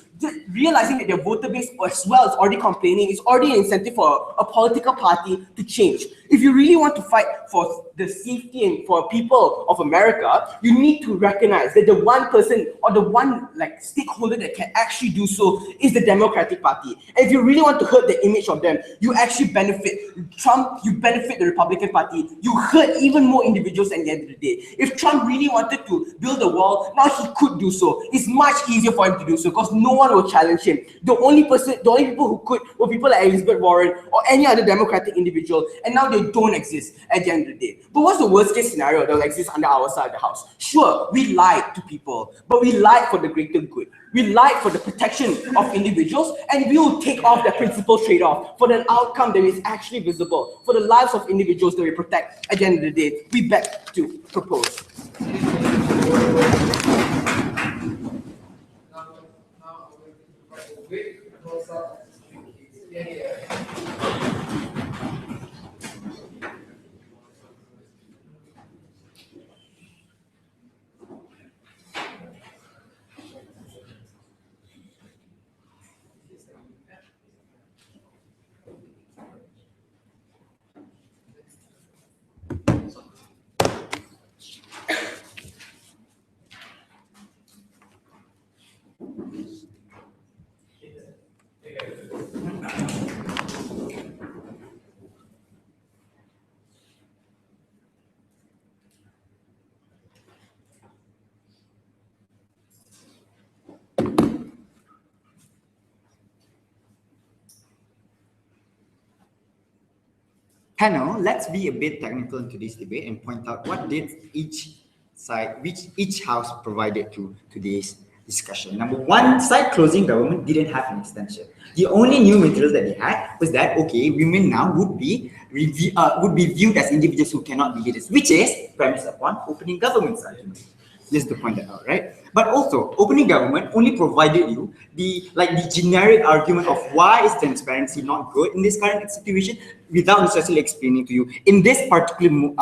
Realizing that their voter base as well is already complaining is already an incentive for a political party to change. If you really want to fight for the safety and for people of America, you need to recognize that the one person or the one stakeholder that can actually do so is the Democratic Party. And if you really want to hurt the image of them, you actually benefit Trump, you benefit the Republican Party, you hurt even more individuals at the end of the day. If Trump really wanted to build a wall, now he could do so. It's much easier for him to do so because no one will challenge him. The only people who could were people like Elizabeth Warren or any other Democratic individual, and now they don't exist at the end of the day. But what's the worst case scenario that will exist under our side of the house? Sure, we lied to people, but we lied for the greater good. We lied for the protection of individuals, and we will take off the principal trade-off for an outcome that is actually visible, for the lives of individuals that we protect at the end of the day. We beg to propose. Panel, let's be a bit technical into this debate and point out what did each house provided to today's discussion. Number one, side closing government didn't have an extension. The only new materials that they had was that women now would be viewed as individuals who cannot be leaders, which is premised upon opening government's argument. Just to point that out, right? But also, opening government only provided you the generic argument of why is transparency not good in this current situation, without necessarily explaining to you in this particular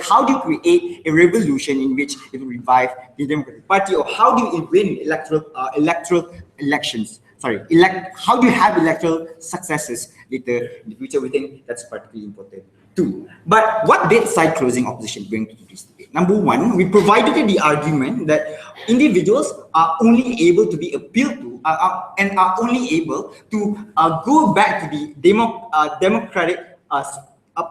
how do you create a revolution in which it will revive the Democratic Party, or how do you win electoral elections? How do you have electoral successes later in the future? We think that's particularly important too. But what did side closing opposition bring to this debate? Number one, we provided the argument that individuals are only able to be appealed to and are only able to go back to the democratic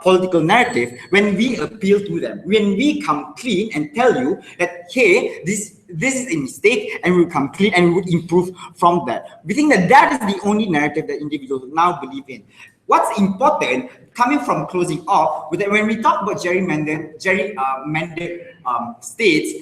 political narrative when we appeal to them, when we come clean and tell you that, hey, this is a mistake, and we will come clean and we would improve from that. We think that is the only narrative that individuals now believe in. What's important, coming from closing off, with that when we talk about gerrymandered states,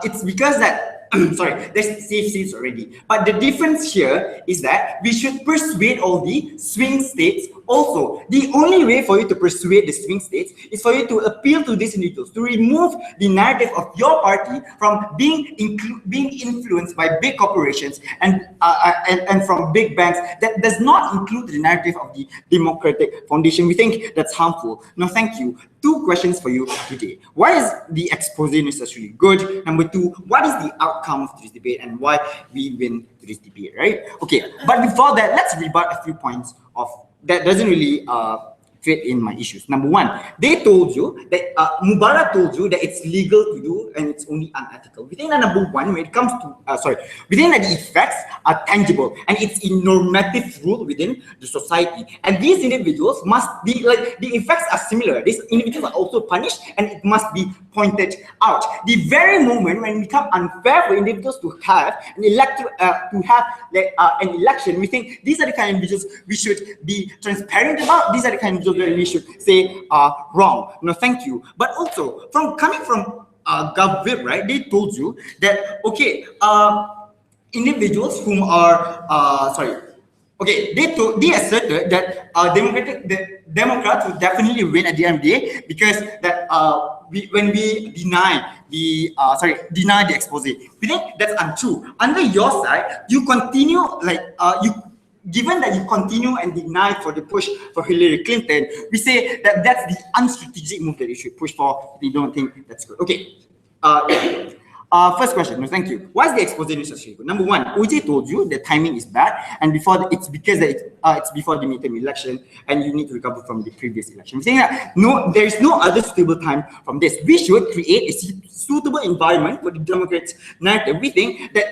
it's because that there's safe seats already. But the difference here is that we should persuade all the swing states also. The only way for you to persuade the swing states is for you to appeal to these individuals, to remove the narrative of your party from being influenced by big corporations and from big banks that does not include the narrative of the Democratic Foundation. We think that's harmful. No, thank you. 2 questions for you today. Why is the expose necessarily good? Number 2, what is the outcome of this debate and why we win this debate, right? Okay, but before that, let's rebut a few points of that doesn't really fit in my issues. Number 1, they told you that Mubarak told you that it's legal to do and it's only unethical. We think that number 1, when it comes to we think that the effects are tangible and it's a normative rule within the society. And these individuals must be the effects are similar. These individuals are also punished and it must be pointed out. The very moment when it becomes unfair for individuals to have an election, we think these are the kind of individuals we should be transparent about. These are the kind of individuals that we should say are wrong. No, thank you. But also, coming from GovVip, right? They told you that individuals whom are they asserted that the Democrats will definitely win at the end of the day because that when we deny the expose. We think that's untrue. Under your side, you continue given that you continue and deny for the push for Hillary Clinton, we say that that's the unstrategic move that you should push for. We don't think that's good. Okay. First question, no, thank you. Why is the expose necessary? Number one, OJ told you the timing is bad, and it's because it's before the midterm election, and you need to recover from the previous election. We're saying that there is no other suitable time from this. We should create a suitable environment for the Democrats' narrative. We think that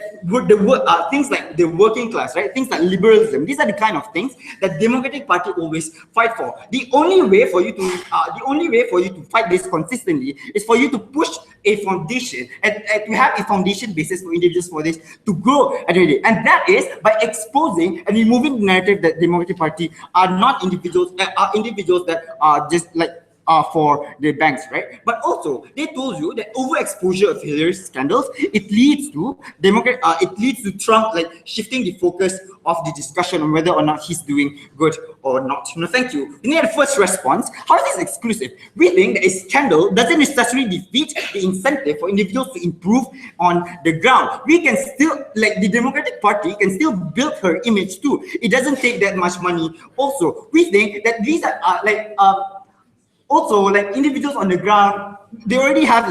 things like the working class, right? Things like liberalism. These are the kind of things that Democratic Party always fight for. The only way for you to fight this consistently is for you to push a foundation and to have a foundation basis for individuals for this to grow every day, and that is by exposing and removing the narrative that Democratic Party are not individuals, individuals that are just like for the banks, right? But also they told you that overexposure of Hillary scandals, it leads to Trump like shifting the focus of the discussion on whether or not he's doing good or not. No, thank you. In the first response, how is this exclusive? We think that a scandal doesn't necessarily defeat the incentive for individuals to improve on the ground. We can still, like the Democratic Party can still build her image too. It doesn't take that much money. Also, we think that these are also, like individuals on the ground, they already have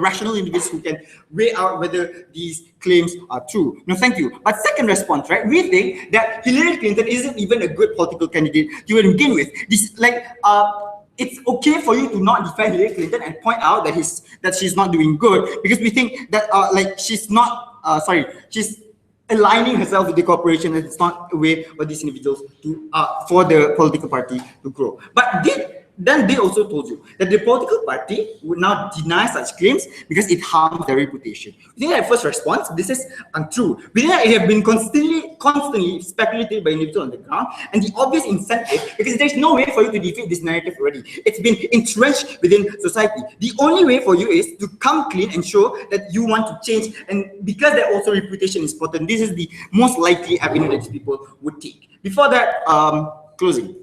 rational individuals who can weigh out whether these claims are true. No, thank you. But second response, right? We think that Hillary Clinton isn't even a good political candidate to begin with. It's okay for you to not defend Hillary Clinton and point out that she's not doing good, because we think that she's aligning herself with the corporation, and it's not a way for these individuals to for the political party to grow. But then they also told you that the political party would now deny such claims because it harms their reputation. We think that first response, this is untrue. We think that it has been constantly speculated by individuals on the ground, and the obvious incentive, because there's no way for you to defeat this narrative already. It's been entrenched within society. The only way for you is to come clean and show that you want to change, and because that also reputation is important, this is the most likely avenue that people would take. Before that, closing.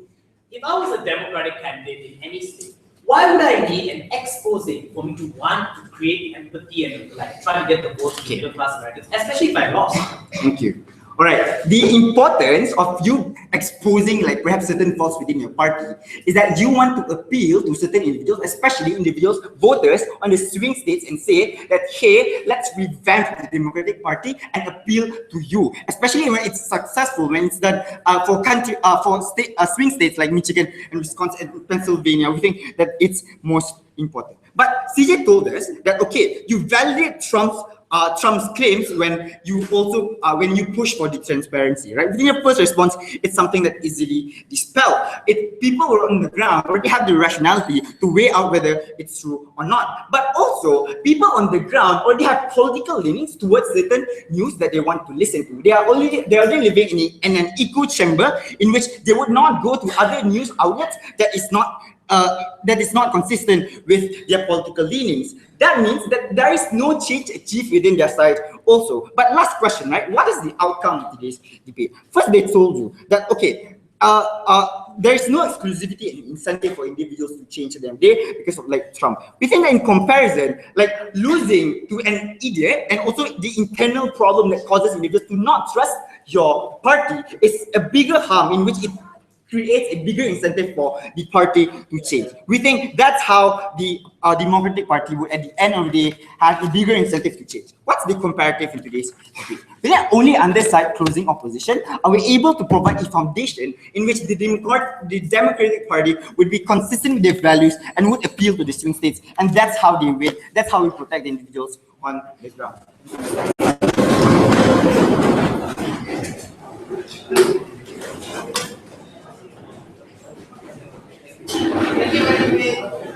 If I was a Democratic candidate in any state, why would I need an expose for me to want to create empathy and like try to get the votes of middle class Americans, especially if I lost? Thank you. All right. The importance of you exposing like perhaps certain faults within your party is that you want to appeal to certain individuals, especially individuals, voters on the swing states, and say that, hey, let's revamp the Democratic Party and appeal to you, especially when it's successful, when it's done for swing states like Michigan and Wisconsin and Pennsylvania. We think that it's most important. But CJ told us that, okay, you validate Trump's claims when you push for the transparency, right? Within your first response, it's something that easily dispelled. If people were on the ground already have the rationality to weigh out whether it's true or not. But also, people on the ground already have political leanings towards certain news that they want to listen to. They are already living in an echo chamber in which they would not go to other news outlets that is not consistent with their political leanings. That means that there is no change achieved within their side also. But last question, right? What is the outcome of today's debate? First, they told you that, okay, there is no exclusivity and incentive for individuals to change their day because of like Trump. We think that in comparison, like losing to an idiot and also the internal problem that causes individuals to not trust your party is a bigger harm, in which it creates a bigger incentive for the party to change. We think that's how the Democratic Party would, at the end of the day, have a bigger incentive to change. What's the comparative in today's debate? We are only under side closing opposition are we able to provide a foundation in which the Democratic Party would be consistent with their values and would appeal to the swing states, and that's how they win. That's how we protect the individuals on the ground. Thank you very much.